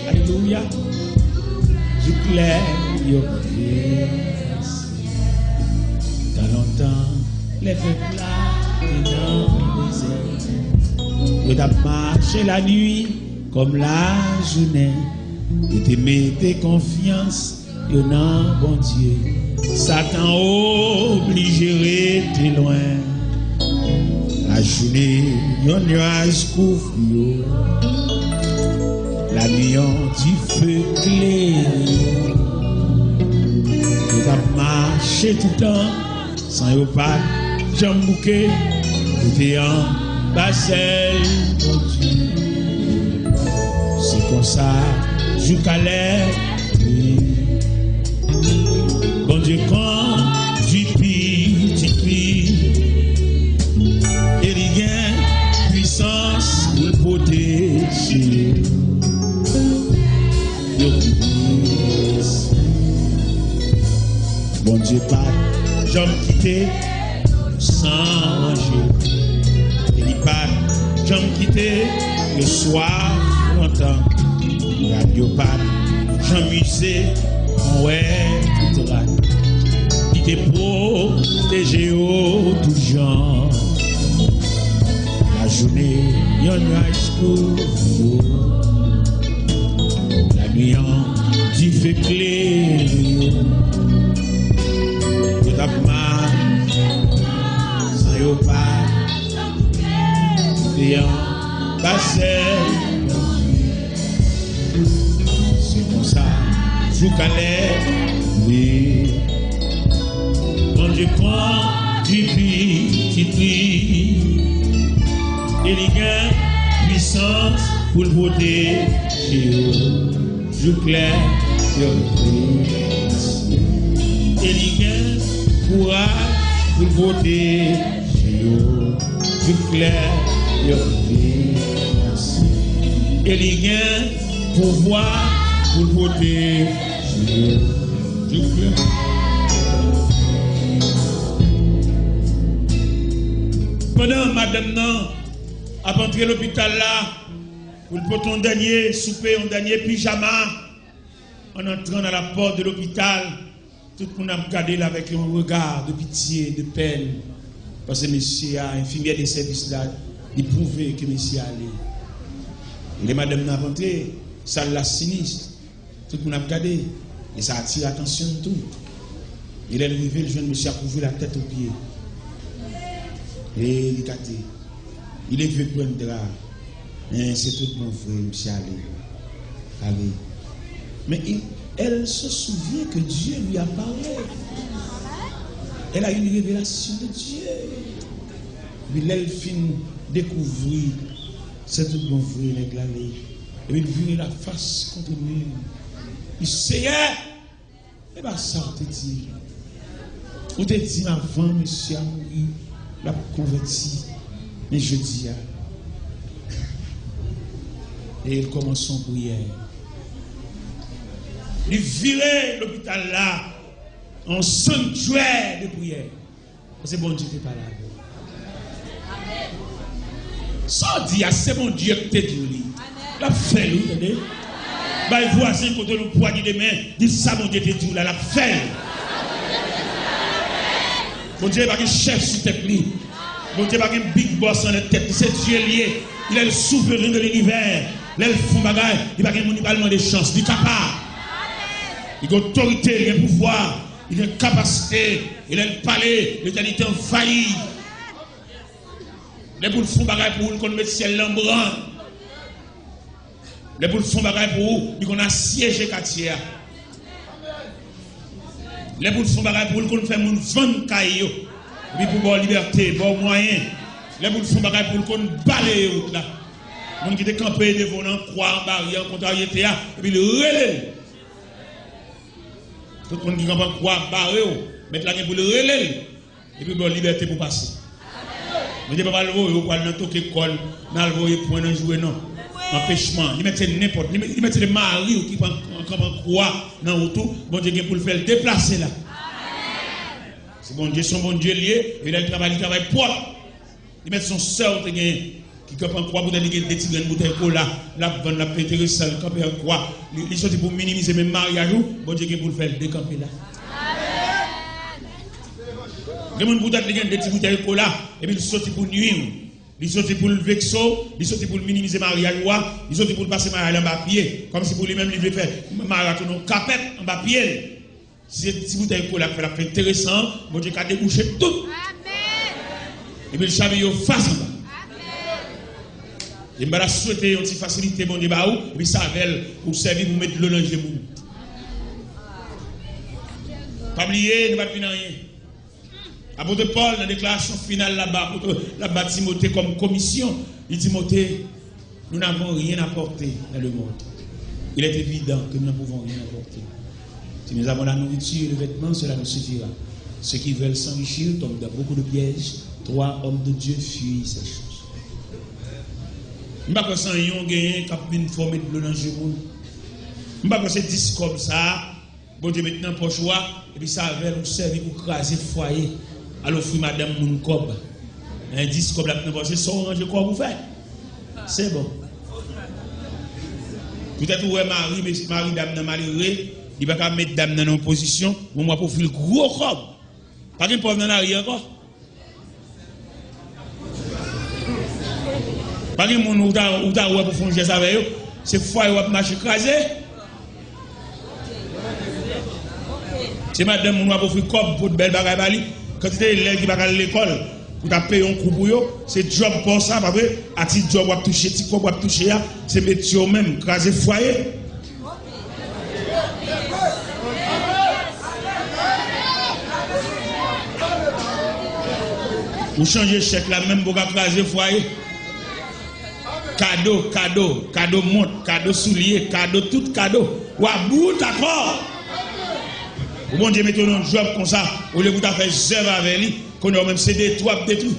Alléluia. Je claire, yo dans longtemps, les peuples là, et dans le désert. Je t'ai marché la nuit comme la journée. Et te mettez confiance, yo non, bon Dieu. Satan obligé rester loin. La journée, yon nuage couvre yo. La nuit, du feu clair. Yo t'a marché tout le temps, sans yo pas jambes bouquet. Yo t'es en Basel, bon Dieu. C'est comme ça. Jusqu'à l'air, bon Dieu, quand tu pries, et il y a puissance pour le protéger. Bon Dieu, pas j'aime quitter sans manger. Et il pas j'aime quitter le soir longtemps. Radio pas, Jean Musée, ouais, tout là. Il te protégé au tout genre. La journée, y'en nuage couvre. La nuit, tu fais clair. Tu t'as mal, sans y'a pas. Tu es en Basel. Ça, joue calais, oui. Quand je crois, tu pries, et il y a puissance pour le voter, joue clair, et il y a courage pour le voter, joue clair, et il y a pouvoir. Pour voter, pendant madame non, a entré l'hôpital là, pour le poton dernier souper, un dernier pyjama, en entrant dans la porte de l'hôpital, tout le monde a regardé là avec un regard de pitié, de peine, parce que monsieur a infirmière des services là, il prouvait que monsieur allait. Et les madame n'a rentré, ça l'a sinistre. Tout le monde a regardé et ça attire l'attention de tout. Il est arrivé, le jeune monsieur a couvert la tête aux pieds. Et il est gâté. Il est vu pour un drap. C'est tout mon frère, monsieur allez. Mais elle se souvient que Dieu lui a parlé. Elle a eu une révélation de Dieu. Puis elle fin découvrir, c'est tout mon frère, il est glané. Et il vient la face contre lui. Il sait, et bien ça, on te dit. On te dit avant, monsieur a mouru, l'a converti. Mais je dis, et il commence son prière. Il virait l'hôpital là, un sanctuaire de prière. C'est bon Dieu qui n'est pas là. Sans dire, c'est bon Dieu qui t'a dit. La fait, vous entendez? Bah, le voisin, quand on le poignée de main, dit ça, mon Dieu, t'es dit, là, la fait. Mon Dieu, il n'y a pas de chef sur tête. Mon Dieu, il n'y a pas de big boss dans la tête. C'est Dieu lié. Il est le souverain de l'univers. Il est le fond bagage. Il n'y a pas de municipalité de chance. Il est capable. Il a autorité, il a pouvoir. Il a une capacité, il a le palais, l'éternité envahie. Les boules font bagaille pour qu'on mette le ciel l'embrun. Les boules font bagaille pour qu'on assiège les quartiers. Les boules font bagaille pour qu'on fait mon vent caillou. Et puis pour la liberté, bon moyen. Les boules font bagaille pour qu'on balaye route là. Mon qui était campé devant un croix en barrière, en contrariété, et puis le relais. Tout le monde qui comprend quoi barrer, mettre la main pour le relais, et puis bonne liberté pour passer. Mais il ne peut pas le voir, il va dans toute l'école, dans le voir, point de jouer, non. Empêchement, il met n'importe, il met les maris qui prennent quoi dans l'auto, bon Dieu pour le faire déplacer là. C'est bon Dieu, son bon Dieu lié, et là il travaille propre. Il met son soeur qui comprend quoi pour aller des tigres, une bouteille de cola, la vendre, la péter, ça, le camper en quoi. Il sorti pour minimiser même mariage, bon Dieu pour le faire décamper là. Les gens qui ont des petits bouteilles de cola, et puis ils sortent pour nuire. Ils sortent pour le vexo, ils sortent pour le minimiser mariage, ils sortent pour le passer mariage en bas pied, comme si pour lui-même il veut faire mariage en capette en bas pied. Si ces petits bouteilles de cola fait la fait intéressant, bon Dieu a débouché tout. Et puis le chavillot face en bas. Et je souhaite une petite facilité, bon Dieu, et puis ça va pour servir pour mettre de l'eau dans les gens. Pas oublier, ne pas finir rien. Apôtre Paul, dans la déclaration finale là-bas, Timothée comme commission, il dit Timothée, nous n'avons rien apporté dans le monde. Il est évident que nous ne pouvons rien apporter. Si nous avons la nourriture et le vêtement, cela nous suffira. Ceux qui veulent s'enrichir tombent dans beaucoup de pièges. 3 hommes de Dieu fuient ces choses. Je ne sais pas si un gagné qui a une forme de l'eau dans le genou. Je ne sais pas si c'est 10 comme ça. Bon Dieu, maintenant, pour choix. Et puis ça va nous servir pour craser le foyer. Alors, offrir madame mon cob. Un 10 comme la première c'est ça, orange quoi vous faites. C'est bon. Peut-être que Marie, dame, malheureux, il va pas mettre dame dans une position. Moi, pour faire le gros cob. Pas qu'un pauvre dans l'arrière encore. Pas que mon ou ta pour faire un geste avec eux, c'est foyer ou à marcher écrasé. C'est madame mon pour faire comme pour de belles bagailles. Quand tu es élève qui va à l'école, pour ta payer un coup pour eux, c'est job pour ça, parce que à petit job ou toucher, petit quoi ou toucher, c'est métier même, écraser foyer. Ou changer chèque là même pour écraser foyer. Cadeau montre, cadeau soulier, cadeau, tout cadeau. Ou à bout d'accord. Ou bon Dieu mettez un job comme ça, au lieu de faire zèbre avec lui, qu'on a même cédé tout, à détruire.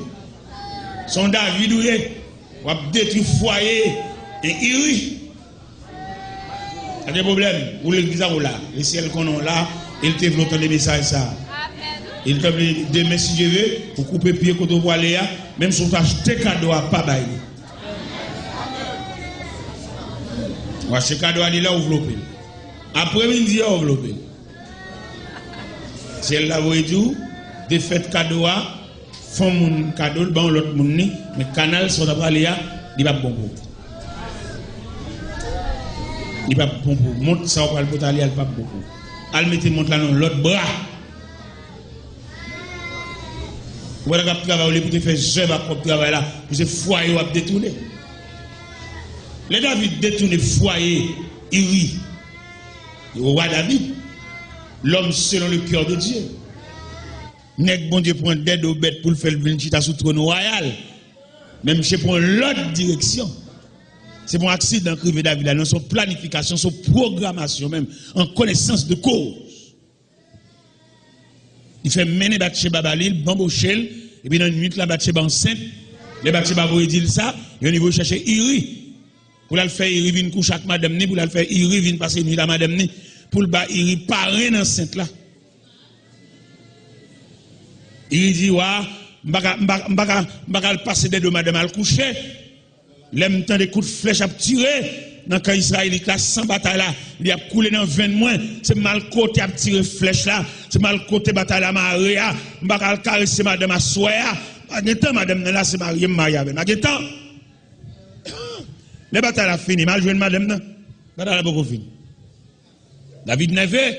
Son David ou à détruire foyer et iri. Il y a des problèmes. Ou l'église là, le ciel qu'on a là, il développe les messages ça. Il te dit demain si je veux, pour couper pied quand on voit les là, même si on acheté cadeau à pas bailler. On achète cadeau à là enveloppé. Après midi enveloppé. Si elle l'a voulu dire, des fêtes cadeau à font mon cadeau, le bon l'autre monde ni, mais canal sont d'après les là, il va bon pour. Il va bon pour. Monte ça au pour aller, il pas bon pour. Elle mettez monte là dans l'autre bras. Voilà qu'à travailler pour te faire jeune à travail là, pour ce foyer à détourner. Les David détourne foyer, il rit. Le roi David, l'homme selon le cœur de Dieu. Nèg bon Dieu prend d'aide aux bêtes pour le faire venir chita sous trône royal. Même je prends l'autre direction. C'est mon accident que David là, dans son planification, son programmation même, en connaissance de cause. Il fait mener Bathsheba Balil, bambochel, et puis dans une minute, la Bathsheba enceinte, les Bathsheba vont dire ça, et on va chercher Iri. Pour la faire Iri, vient coucher avec madame ni, pour la faire Iri, vient passer une nuit à madame ni, pour le bas Iri, parrain enceinte là. Il dit, ouais, m'baka passer des deux madame al coucher. L'aime temps des coups de flèche à tirer. Dans quand Israël il classe 100 bataille là, il a coulé dans 20 mois, c'est mal côté à tirer flèche là, c'est mal côté bataille là Maria, m'baka caresser madame à soya. Pas madame là c'est marié avec. Pas les batailles a fini, mal joué madame là. Bataille a beaucoup fini. David Neve,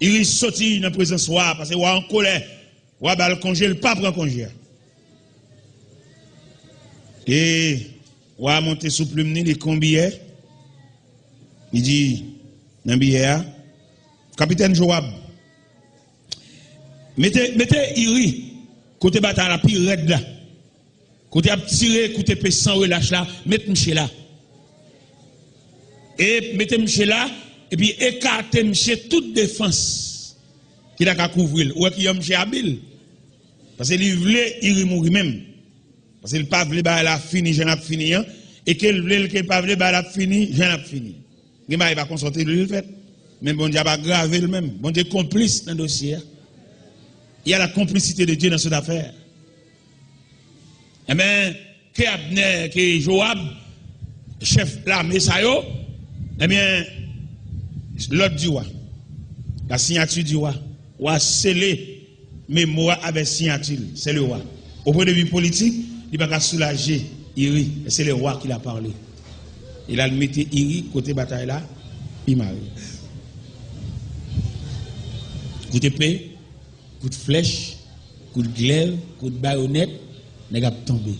il est sorti dans la présence roi parce que roi en colère, roi bal congé, le pas prend congé. Et roi monté sous plume ni les combien. Il dit dans billet capitaine Joab, mettez Iri côté bataille la pire raide là. Côté a tiré, côté pe sans relâche là, mettez monsieur là. Et mettez monsieur là, et puis écartez monsieur toute défense qui a qu'à couvrir. Ou qui a monsieur habile. Parce qu'il voulait y mourir même. Parce qu'il pas voulait bah la fini, j'en ai fini et qu'il voulait qu'il pas voulait bah la fini, j'en ai fini. Il va consulter le fait. Mais bon Dieu va graver le même. Bon Dieu complice dans le dossier. Il y a la complicité de Dieu dans cette affaire. Eh bien, que Abner, que Joab, chef l'armée ça yo, eh bien, l'ordre du roi, la signature du roi, roi scellé, mémoire avec signature, c'est le roi. Au point de vue politique, il va pas soulager Iri, c'est le roi qui l'a parlé. Il a mis Iri côté bataille là, il m'a coup de paix, coup de flèche, coup de glaive, coup de baïonnette, n'est pas tombé.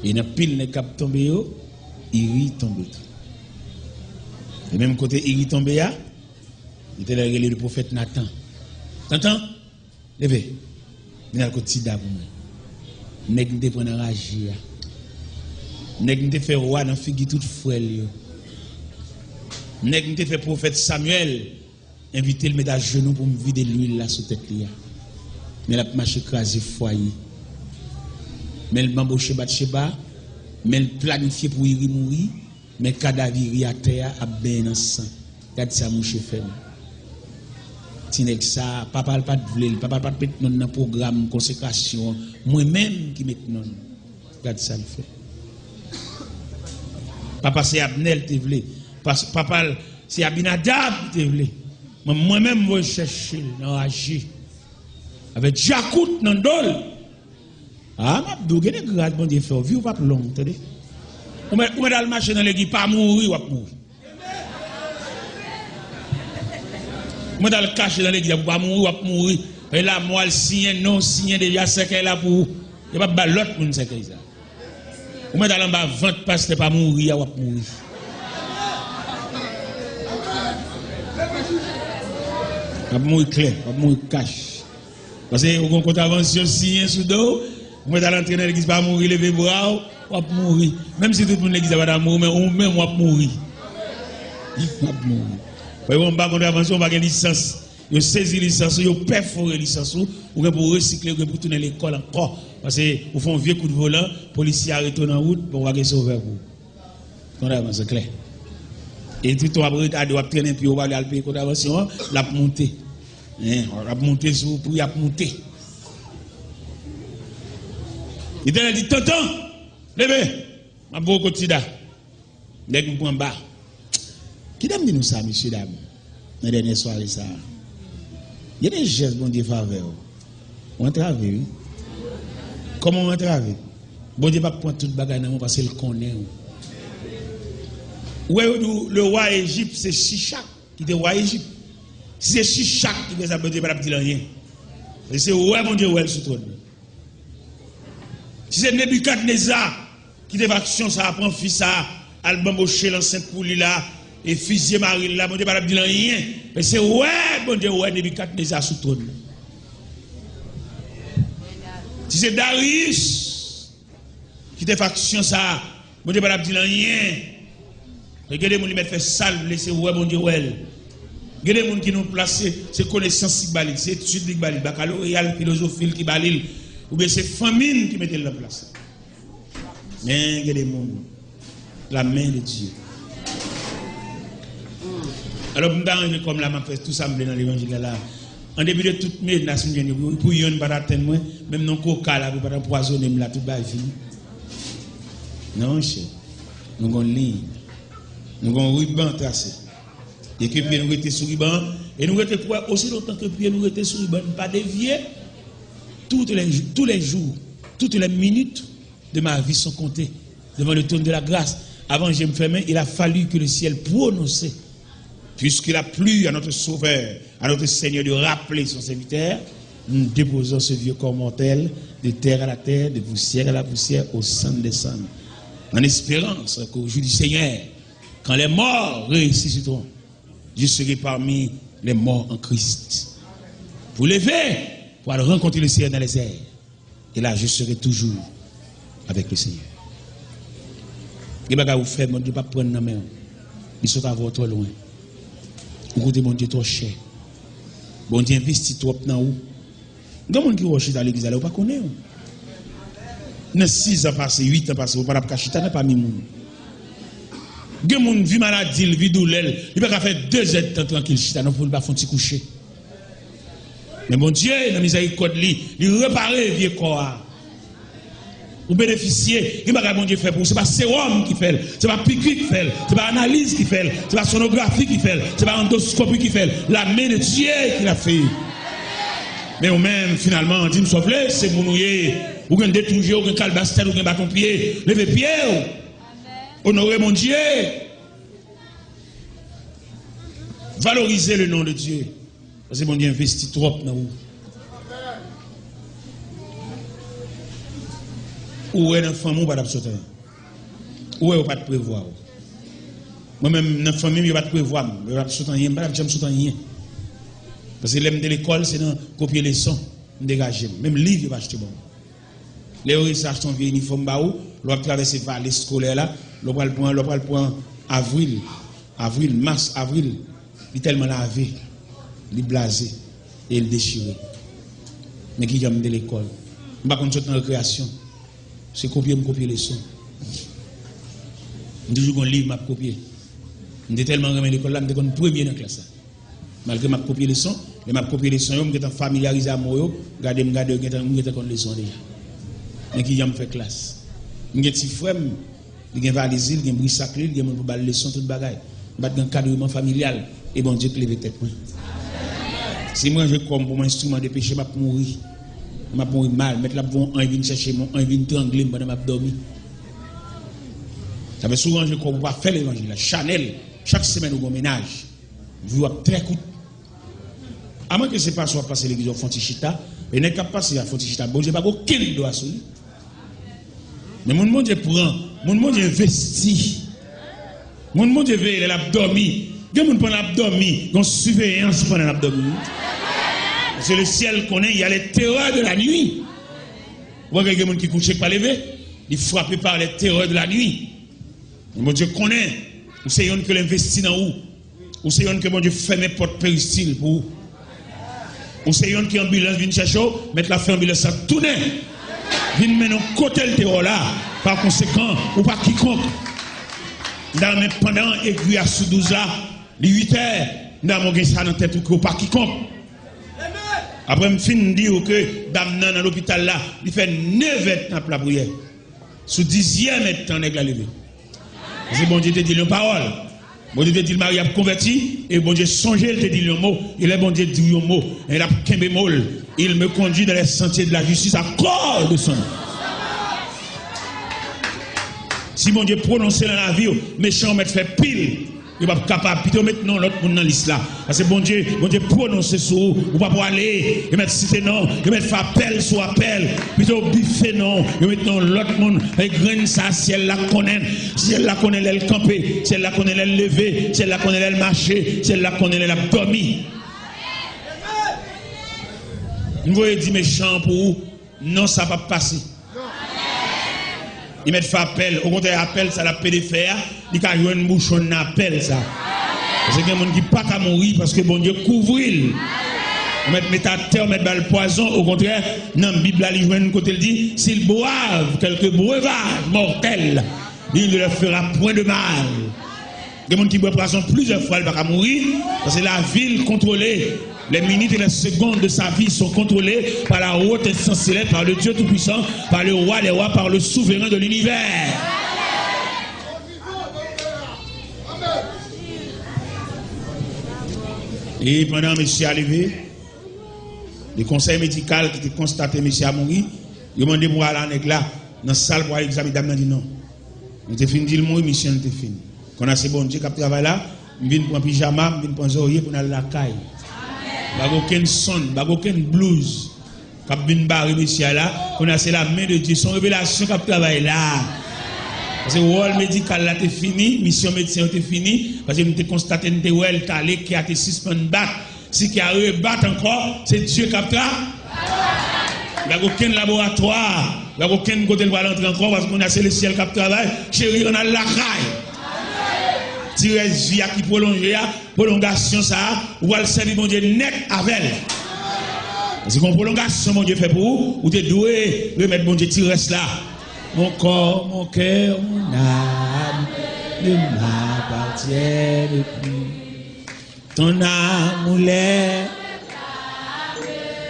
Et dans pile n'est pas tombé, Iri tombé. Et même côté Iri tombé, il était là le prophète Nathan. T'entends? Levez. Il y a le côté d'abord. Nèg n'te prendre rage. Nèg n'te fait roi dans figure toute frêle. Nèg n'te fait prophète Samuel inviter le mettre à genoux pour me vider l'huile là sous tête là. Mais la marche écrasé foyer. Mais le bambouche Bathsheba, mais le planifié pour y mourir, mais cadavre à terre a bien dans sang. Regarde ça mon chef. Tinek ça, papa pas de vle, papa pas de mettre dans programme consécration, moi même qui met non. Regarde ça le fait. Papa c'est Abnel te vle, papa c'est Abinadab te vle. Moi même je chercher dans agir avec Jacout dans dol. Ah m'a dougué des grades bon Dieu fait vie ou pas long, entendez? On met dans le marché dans l'église pas mourir ou pas mourir. Moi dans le cacher dans l'église pour pas mourir ou mourir. Et là moi le signe non signe déjà c'est qu'elle là pour il pas ba l'autre monde c'est que ça. Moi dans en bas vente parce que pas mourir ou mourir. Pas mourir clair, pas mourir cache. Parce que on contravention signe sous dos, moi dans l'entraîner l'église pas mourir lever bras ou mourir. Même si tout le monde l'église va mourir mais on même ou mourir. Pas mourir. On va contravention, on va gagner licence. Vous saisissez licence, vous perforez licence, ou pour recycler, ou pour tourner l'école encore. Parce que vous faites un vieux coup de volant, les policiers arrêtent en route, pour vous sauver vous. Contravention, c'est clair. Et tout le monde a traîner, puis on va aller à la contravention, la monter. On va monter sur pour y monter. Il a dit, tonton, levez, ma beau quotidien. Dès que vous prenez bas. Qui donne nous ça, messieurs, dames, dans la dernière soirée, ça? Il y a des gestes, bon Dieu, faveur. On entrave, oui. Comment on entrave? Bon Dieu, pas prendre toute bagarre dans parce qu'il connaît. Ouais, le roi Égypte, c'est Shishak qui était roi Égypte. Si c'est Shishak qui fait ça, bon Dieu, pas dire rien. Et c'est ouais, bon Dieu, ouais, sur trône. Si c'est Nebuchadnezzar qui fait action, ça apprend fils ça, album au chez l'enceinte pour lui là. Et fusillé Marie là, bon Dieu, pas dire rien. Mais c'est ouais, bon Dieu, ouais, Nebuchadnezzar sous trône. Si c'est Darius qui te fait action ça, bon Dieu, pas dire rien. Regardez les gens qui mettent fait salve, c'est ouais, bon Dieu, ouais. Regardez les gens qui nous placent, c'est connaissance qui balise, c'est étude qui balise, baccalauréat, philosophie qui balise, ou bien c'est famine qui met la place. Mais regardez les gens, la main de Dieu. Alors, je comme là, je fais tout ça dans l'évangile là. En début de toute menace, pour yon pas atteindre moi, même non coca là, pour pas empoisonner là tout bas fini. Non, cher. Nous avons une ligne. Nous avons un ruban tracé. Et que puis nous étions sur le ruban. Et nous étions aussi longtemps que puis nous étions sur le ruban, pas dévier. Tous les jours, toutes les minutes de ma vie sont comptées devant le trône de la grâce. Avant que je me ferme, il a fallu que le ciel prononce, puisqu'il a plu à notre Sauveur, à notre Seigneur de rappeler son serviteur, nous déposons ce vieux corps mortel de terre à la terre, de poussière à la poussière, au sang des sangs. En espérance qu'au jour du Seigneur, quand les morts ressusciteront, je serai parmi les morts en Christ. Vous levez pour aller rencontrer le Seigneur dans les airs. Et là, je serai toujours avec le Seigneur. Et bien, vous faites, mon Dieu, pas prendre la main. Ils sont à votre loin. Vous côté, mon Dieu, trop cher. Bon Dieu, investit trop dans vous. Il y a des gens qui rochent dans l'église, vous ne connaissez pas. Dans 6 ans passés, 8 ans passés, vous ne pouvez pas cacher, pas mis moun. Il y a des gens qui vivent maladie, ils vivent douleur, ils ne peuvent pas faire 2 heures de temps tranquille, chita, non, pour ne pas faire un petit coucher. Mais mon Dieu, dans la miséricorde, il repare le vieux corps. Vous bénéficiez, il n'y a pas bon Dieu fait pour vous. Ce n'est pas sérum qui fait, ce n'est pas piqûre qui fait, ce n'est pas analyse qui fait, ce n'est pas sonographie qui fait, ce n'est pas endoscopie qui fait. La main de Dieu qui l'a fait. Mais vous-même, finalement, dit, sauve-le, c'est mon nouillé. Vous avez détruit, vous avez calbastel, vous avez bâton pied. Levez pied. Honorez mon Dieu. Valorisez le nom de Dieu. Parce que mon Dieu investit trop dans vous. Où est notre famille, ou pas d'absorber? Où est pas de prévoir? Moi-même, notre famille, je ne vais pas de prévoir. Je ne vais pas de sauter rien, je ne vais pas de rien. Parce que l'aime de l'école, c'est dans copier les sons, dégager. Même livre, je vais acheter bon. Les recherches sont vieux uniforme, l'on va traverser par les scolaires là, l'on va le prendre avril, mars, avril. Il est tellement lavé, il est blasé et il est déchiré. Mais qui aime de l'école? Je ne vais pas dans la récréation. C'est copier les sons. Je dis toujours un livre, je copier. Je suis tellement remis à l'école là, je suis premier dans la classe. Malgré que je copie les sons, je copie les sons, je suis familiarisé à moi, je suis les sons déjà. Mais qui me fait classe? Je suis un petit frère, je suis un valise, je suis un bruit sacré, je suis un les sons, tout le bagage. Je suis un cadre familial, et bon Dieu, lève tête. Si moi je comme pour mon instrument de péché, je vais mourir. Je vais mourir mal, mettre la bon un vient chercher mon un vient trangler pendant que je dormi. Ça fait souvent je crois pas faire l'évangile, la Chanel, chaque semaine au ménage. Vous avez très coûteux. À moins que ce n'est pas soit passer l'église au Fontichita, mais n'est pas passer à Fontichita, bon Dieu, pas aucun doigt sur lui. Mais mon Dieu prend, mon Dieu investit. Mon Dieu veille l'abdomen. Il y a des gens qui prennent l'abdomen, qui ont surveillance pendant l'abdomen. C'est le ciel qu'on est, il y a les terreurs de la nuit. Vous voyez, il y a des gens qui couchent pas lever, ils frappent par les terreurs de la nuit. Mon Dieu connaît, vous savez que l'investit dans vous. Vous savez que mon Dieu ferme les portes péristyle pour vous. Vous savez que l'ambulance vient chercher, mettre la fin ambulance à tourner. Vient mettre un côté le terreur là, par conséquent, ou pas quiconque. Pendant aiguille à sous 12 là, les 8 heures, nous avons ça dans la tête ou pas quiconque. Après, je finis de dire que dame dans l'hôpital là, il fait 9 heures pour la prière. Sous 10e temps, on est levé. C'est bon Dieu te dit une parole. Bon Dieu te dit le mari a converti. Et bon Dieu songe, il te dit le mot. Il est bon Dieu dit le mot. Il a qu'un bémol. Il me conduit dans les sentiers de la justice à cause de son nom. Si mon Dieu prononce dans la vie, méchant me fait pile. Il va pas capable plutôt maintenant l'autre monde dans l'islam. Parce que bon Dieu prononce sur vous, vous pas pour aller, et mettre cité non, et mettre faire appel sur appel, plutôt biffer non, et maintenant l'autre monde avec graine ça si elle la connaît, elle camper, si elle la connaît elle lever, si elle la connaît elle marcher, si elle la connaît elle dormir. Vous voyez dit méchant pour vous, non ça va pas passer. Ils mettent fait appel, au contraire, appel, ça la paix de faire, ils ont joué une bouchon d'appel, ça. Parce que les gens qui ne peuvent pas mourir parce que bon Dieu couvre. Ils mettent à terre, mettent le poison, au contraire, dans la Bible, ils jouent un côté, il dit, s'ils boivent quelques breuvages mortels, il ne leur fera point de mal. Les gens qui boivent poison plusieurs fois, ils ne peuvent pas mourir, parce que la ville contrôlée Les minutes et les secondes de sa vie sont contrôlées par la haute instance céleste, par le Dieu Tout-Puissant, par le roi des rois, par le souverain de l'univers. Et pendant que monsieur a levé, le conseil médical qui a constaté que monsieur a mouru, il a demandé moi à la là, dans la salle pour examiner. Il a dit non. On a fini de dire mourir, monsieur, on a fini. Quand on a ce bon Dieu qui a travaillé là, je viens prendre pyjama, je viens prendre oreiller pour aller à la caille. Il n'y a aucun son, il n'y a aucun blues. Quand on vient barrer monsieur là, on a c'est la main de Dieu, son révélation qui a travaillé là. Parce que le rôle médical là, c'est fini, mission médecin est fini, parce que nous avons constaté que nous avons allé qui a été suspendu battre. Si qui a rebattu encore, c'est Dieu qui a travaillé. Il n'y a aucun laboratoire, il n'y a aucun côté de entrer encore, parce qu'on a c'est le ciel qui a travaillé. Chérie, on a la caille. Tirer vie qui prolonge, prolongation ça, ou elle servir mon Dieu net avec elle. Parce que prolongation, mon Dieu fait pour vous, ou tu doué remettre mon Dieu, tu restes là. Mon corps, mon cœur, mon âme ne m'appartiennent plus. Ton amour l'est,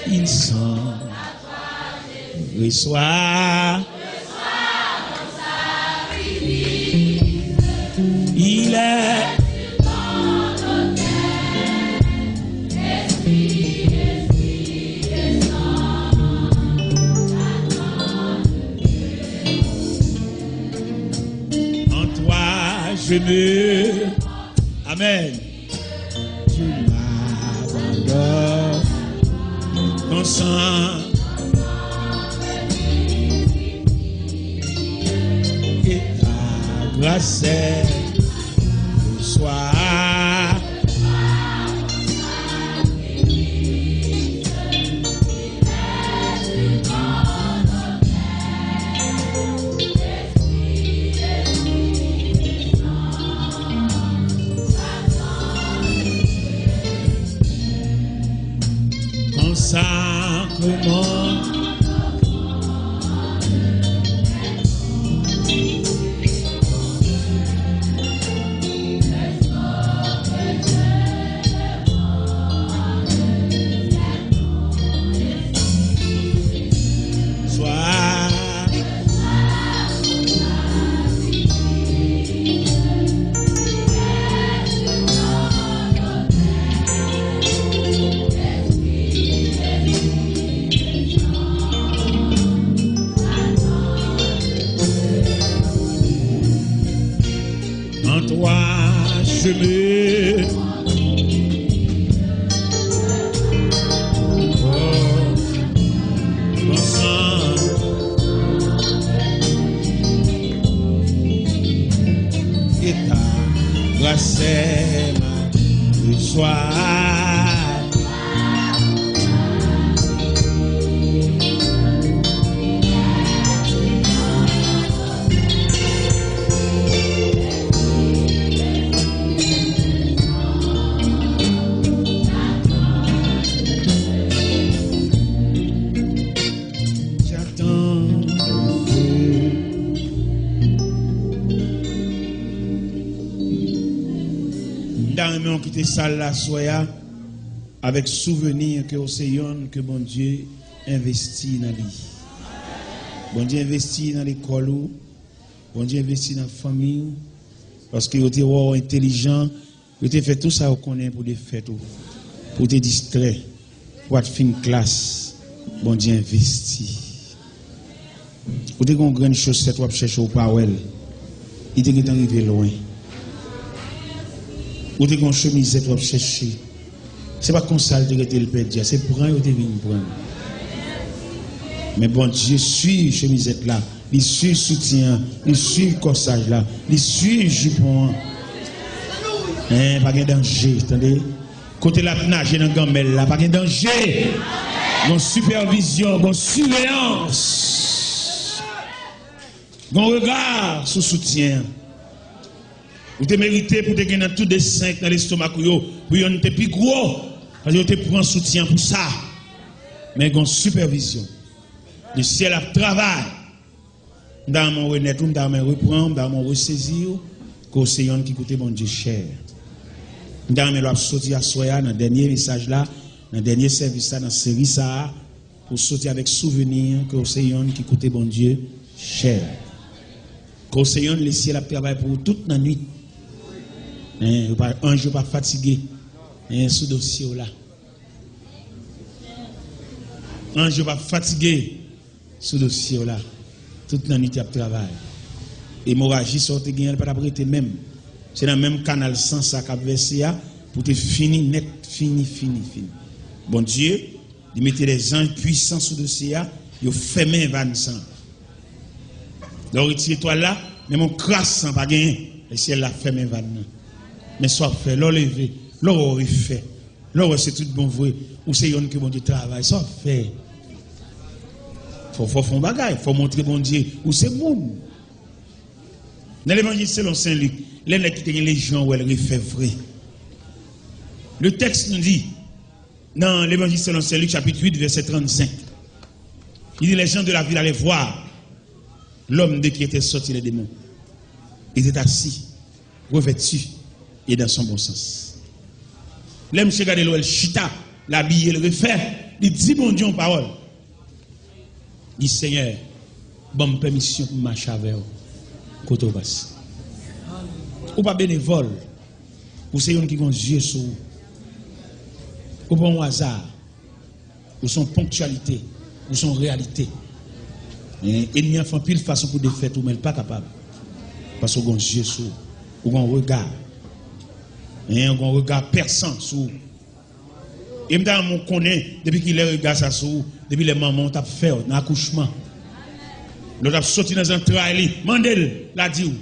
ils sont. Reçois, il est. Je me, amen, tu m'abandonnes, ton sang et ta grâce soit. Sacrement, je me ton sang et ta grâce le soir. On quitte salle la soya avec souvenir que Océan que bon Dieu investit dans lui. Bon Dieu investit dans l'école, bon Dieu investit dans la famille, parce que vous êtes intelligent, vous avez fait tout ça vous connaissez pour des fêtes, pour te distraire, pour être fin classe. Bon Dieu investit. Vous avez une grande chaussette, vous cherchez au Powell, il est arrivé loin. Ou des grands chemisettes pour chercher. Ce n'est pas comme ça que tu le perdre, c'est prendre ou tu viens prendre. Mais bon Dieu suit chemisette là, il suit soutien, il suit corsage là, il suit jupon. Pas de danger, attendez. Côté la nage dans gamelle là, pas de danger. Bon supervision, bon surveillance. Bon regard sous soutien. Vous te méritez pour te gagner tout des 5 dans l'estomac pour yon te plus gros parce que te prend soutien pour ça. Mais une supervision. Le ciel a travail. Dans mon renaître, dans mon reprendre, dans mon ressaisir, que c'est yon qui coûte mon Dieu cher. Dans mon sortir à soya dans le dernier message là, Dans le dernier service, dans la série, ça, pour sortir avec souvenir que c'est yon qui coûtait bon Dieu cher. Que c'est yon le ciel a travaillé pour toute la nuit. Un jour pas fatigué. Sous dossier là. Un jour pas fatigué. Sous dossier là. Toute la nuit, il a travaillé. Hémorragie sortait gagnée, pas d'abréter même. C'est dans le même canal sans ça qu'a versé pour te finir net, fini. Bon Dieu, il mettait les anges puissants sous dossier, il fermé 25. Donc, retire-toi là, mais mon crasse sans pas gagner. Le ciel l'a fermé 29. Mais soit fait, l'on levé, l'on refait. L'on c'est tout bon vrai. Ou c'est yon que bon Dieu travaille, soit fait. Faut faire un bagage, faut montrer bon Dieu où c'est bon. Dans l'évangile selon Saint Luc, les qui les gens où elle refait vrai. Le texte nous dit, dans l'évangile selon Saint Luc, chapitre 8, verset 35, il dit les gens de la ville allaient voir l'homme de qui était sorti les démons. Il était assis, revêtu et dans son bon sens. L'homme chez Gadelo, el chita, l'habillé, le refait, il dit bon Dieu en parole. Il dit Seigneur, bonne permission pour marcher avec vous. Côté au bas. Ou pas bénévole, ou c'est un qui a un yeux sur vous. Ou pas un hasard, ou son ponctualité, ou son réalité. Et il y a fait pile façon pour défaire tout, mais il n'est pas capable. Parce qu'on a un yeux sur vous, ou un regard. Et un regard perçant sur vous. Et maintenant, on connaît, depuis qu'il est regard sur vous, depuis les mamans ont fait dans l'accouchement. L'autre a sorti dans un trail, Mandel l'a dit.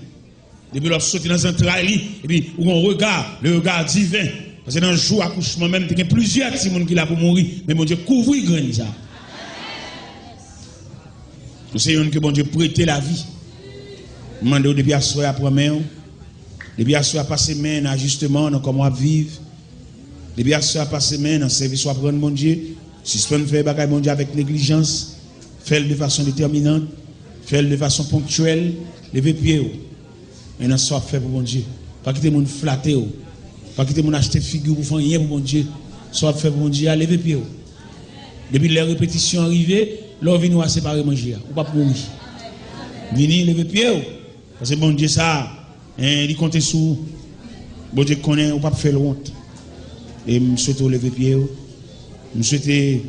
Depuis l'autre sorti dans un trail, et puis on regarde, le regard divin. Parce que dans le jour accouchement même, il y a plusieurs personnes qui sont pour mourir, mais mon Dieu couvre grand ça. Nous savons que bon Dieu prête la vie. Mandel depuis à soir après main, depuis à soir passer main dans ajustement, dans comment vivre. Depuis à soir passer main dans service soit prendre mon Dieu. Si ce peut faire bagaille mon Dieu avec négligence, faire de façon déterminante. Faire de façon ponctuelle, lever pied. Et non, soit fait pour mon Dieu. Pas quitter mon flatter. Pas quitter mon acheter figure pour faire rien pour mon Dieu. Soit fait pour mon Dieu, lever pied. Depuis les répétitions arrivées, l'on vient à séparer manger. Ou pas pour mourir. Venez lever pied. Parce que mon Dieu, ça, il compte sur. Bon Dieu connaît, ou pas faire le honte. Et je souhaite lever pied. Je souhaite,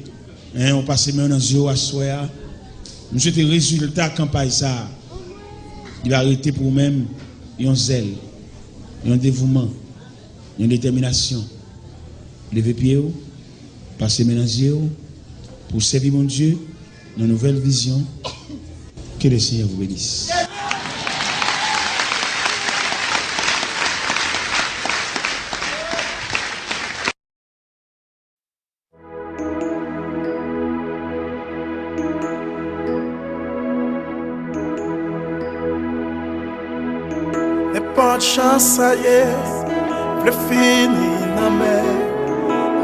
on passe maintenant dans yeux à soir. Nous souhaitons le résultat de la campagne, ça. Il va arrêter pour nous-mêmes un zèle, un dévouement, une détermination. Levez pied, passer mes yeux pour servir mon Dieu dans une nouvelle vision. Que le Seigneur vous bénisse. Pas de chance, ça y est, le fini dans mer.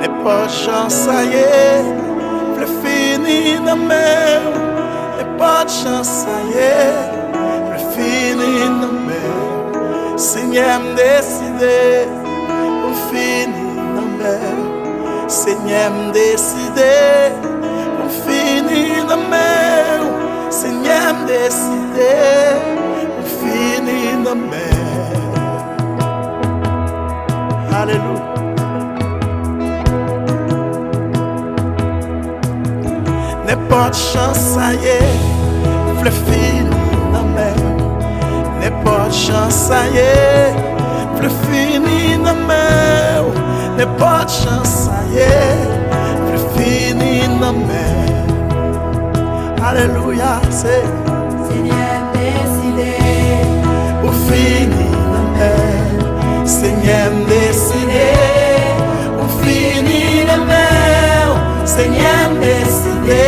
Les pas de chance, ça y est, le fini dans mer. Les pas de chance, ça y est, le fini dans mer. Seigneur me décidé, le fini dans mer. Seigneur me décidé, le fini dans mer. Seigneur me décidé, le fini dans mer. Alléluia. N'est pas de chance, ça y est, le fini dans mer. N'est pas de chance, ça y est, le fini dans mer. N'est pas de chance, ça y est, le fini dans mer. Alléluia, c'est Seigneur décidé, au fini dans mer. Seigneur décidé, on finit la mer. Seigneur décidé,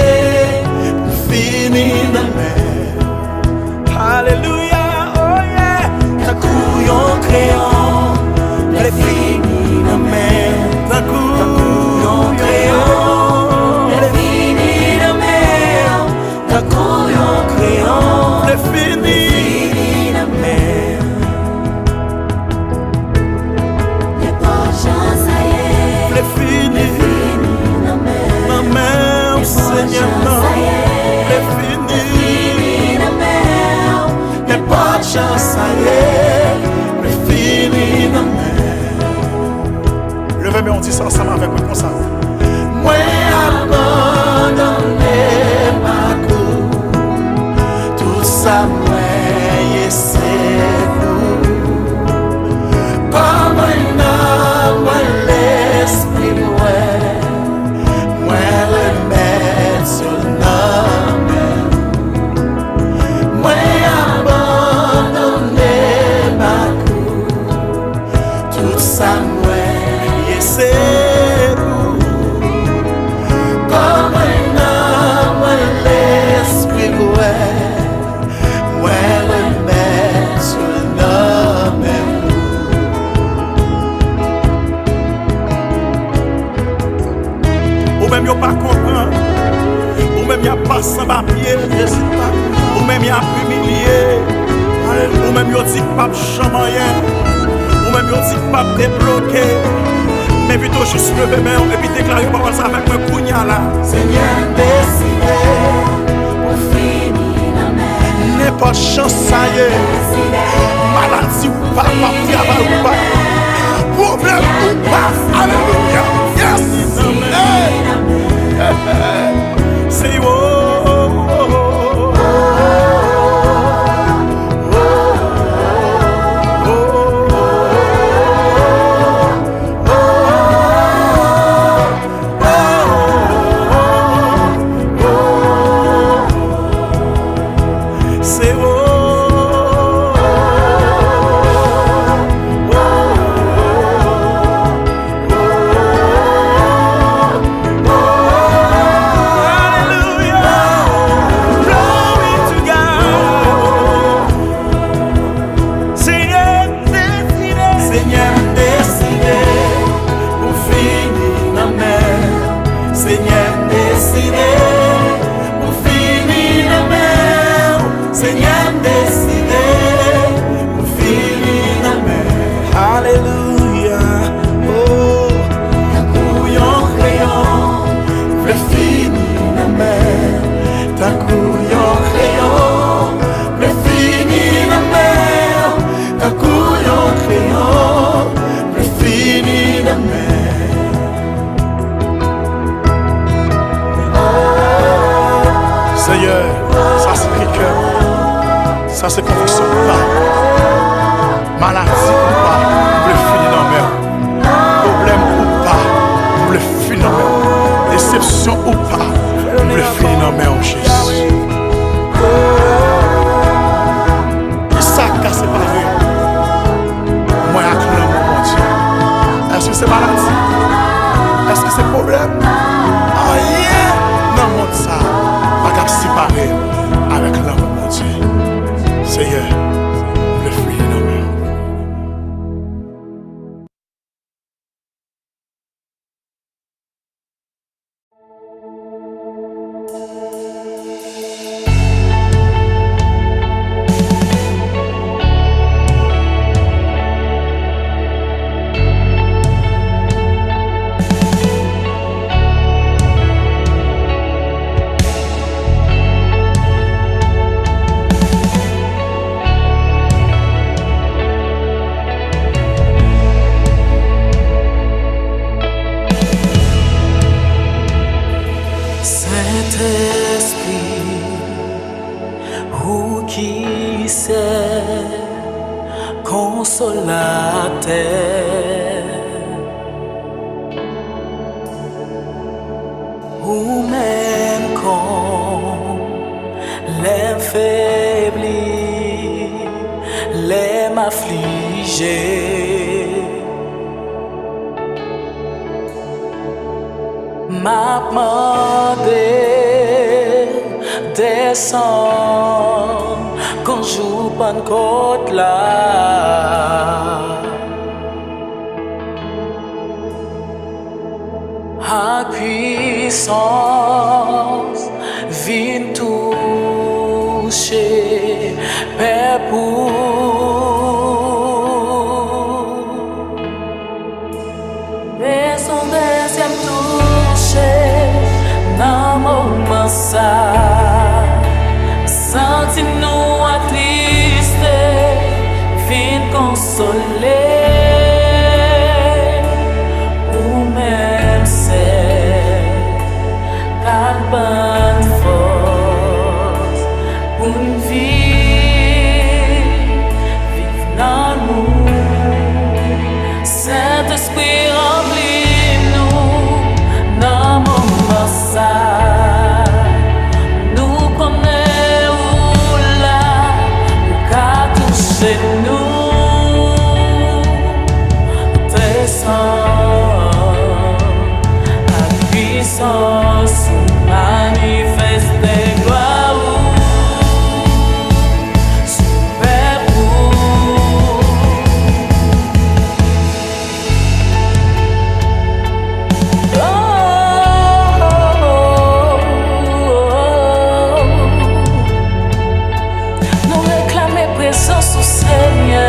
on finit la mer. Alléluia, oh yeah. Ta couillon créant, les finis la mer. Ta couillon créant, les finis la mer. Ta couillon créant, les le fini dans mes. Levez-moi, on dit ça ensemble avec moi comme ça. Moi abandonné ma cour, tout ça moi c'est pour. Comme un homme, l'esprit moi remettre sur le nom. Moi abandonné ma cour, tout ça moi c'est pour. Comme un homme, l'esprit moi remettre sur le nom. Ou même y'a pas comprendre, ou même y'a pas sans papier, ou même y'a humilié, ou même y'a dit pas chamayen, ou même y'a dit pas débloqué, mais plutôt juste lever main et puis déclarer parole ça avec un cougnat là. Seigneur décidé pour finir la mer. N'importe chance ça y est, maladie ou pas, travail ou pas, problème ou pas, alléluia, yes, say oh, say oh. Seigneur, ça c'est cœur, ça c'est conviction ou pas, maladie ou pas, vous le finir dans mer, problème ou pas, vous le finir dans mer, déception ou pas, vous le finir dans mer en Jésus. Et ça qu'a séparé, moi acclame mon Dieu. Est-ce que c'est maladie? Est-ce que c'est problème? Ah yeah! Non, mon ça. Séparé avec l'amour de mon Dieu. Seigneur, le fruit de nos mains. Ou même quand l'affaibli, les m'affligés, m'a demandé descendre quand j'ouvre bonne côte là. A puissance vient toucher Père pour mais son deuxième toucher dans mon massa senti nous attristés soleil ou même c'est la bonne force pour une vie vivre dans nous. Saint-Esprit remplis-nous dans mon massage. Nous connaissons là où qu'a touché nous. Puissance manifeste gloire super nous réclamer présence au Seigneur.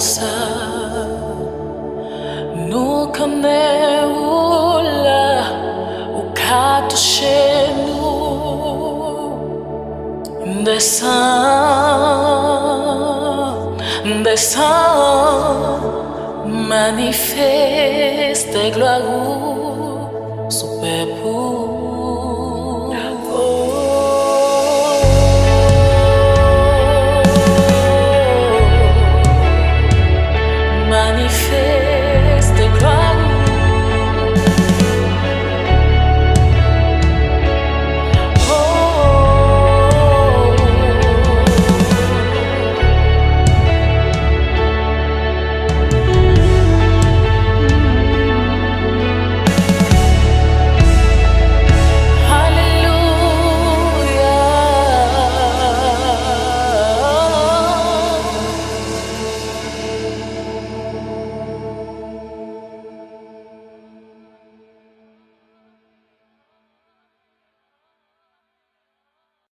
ça nous connaissons là ou qu'à toucher nous descend manifeste gloire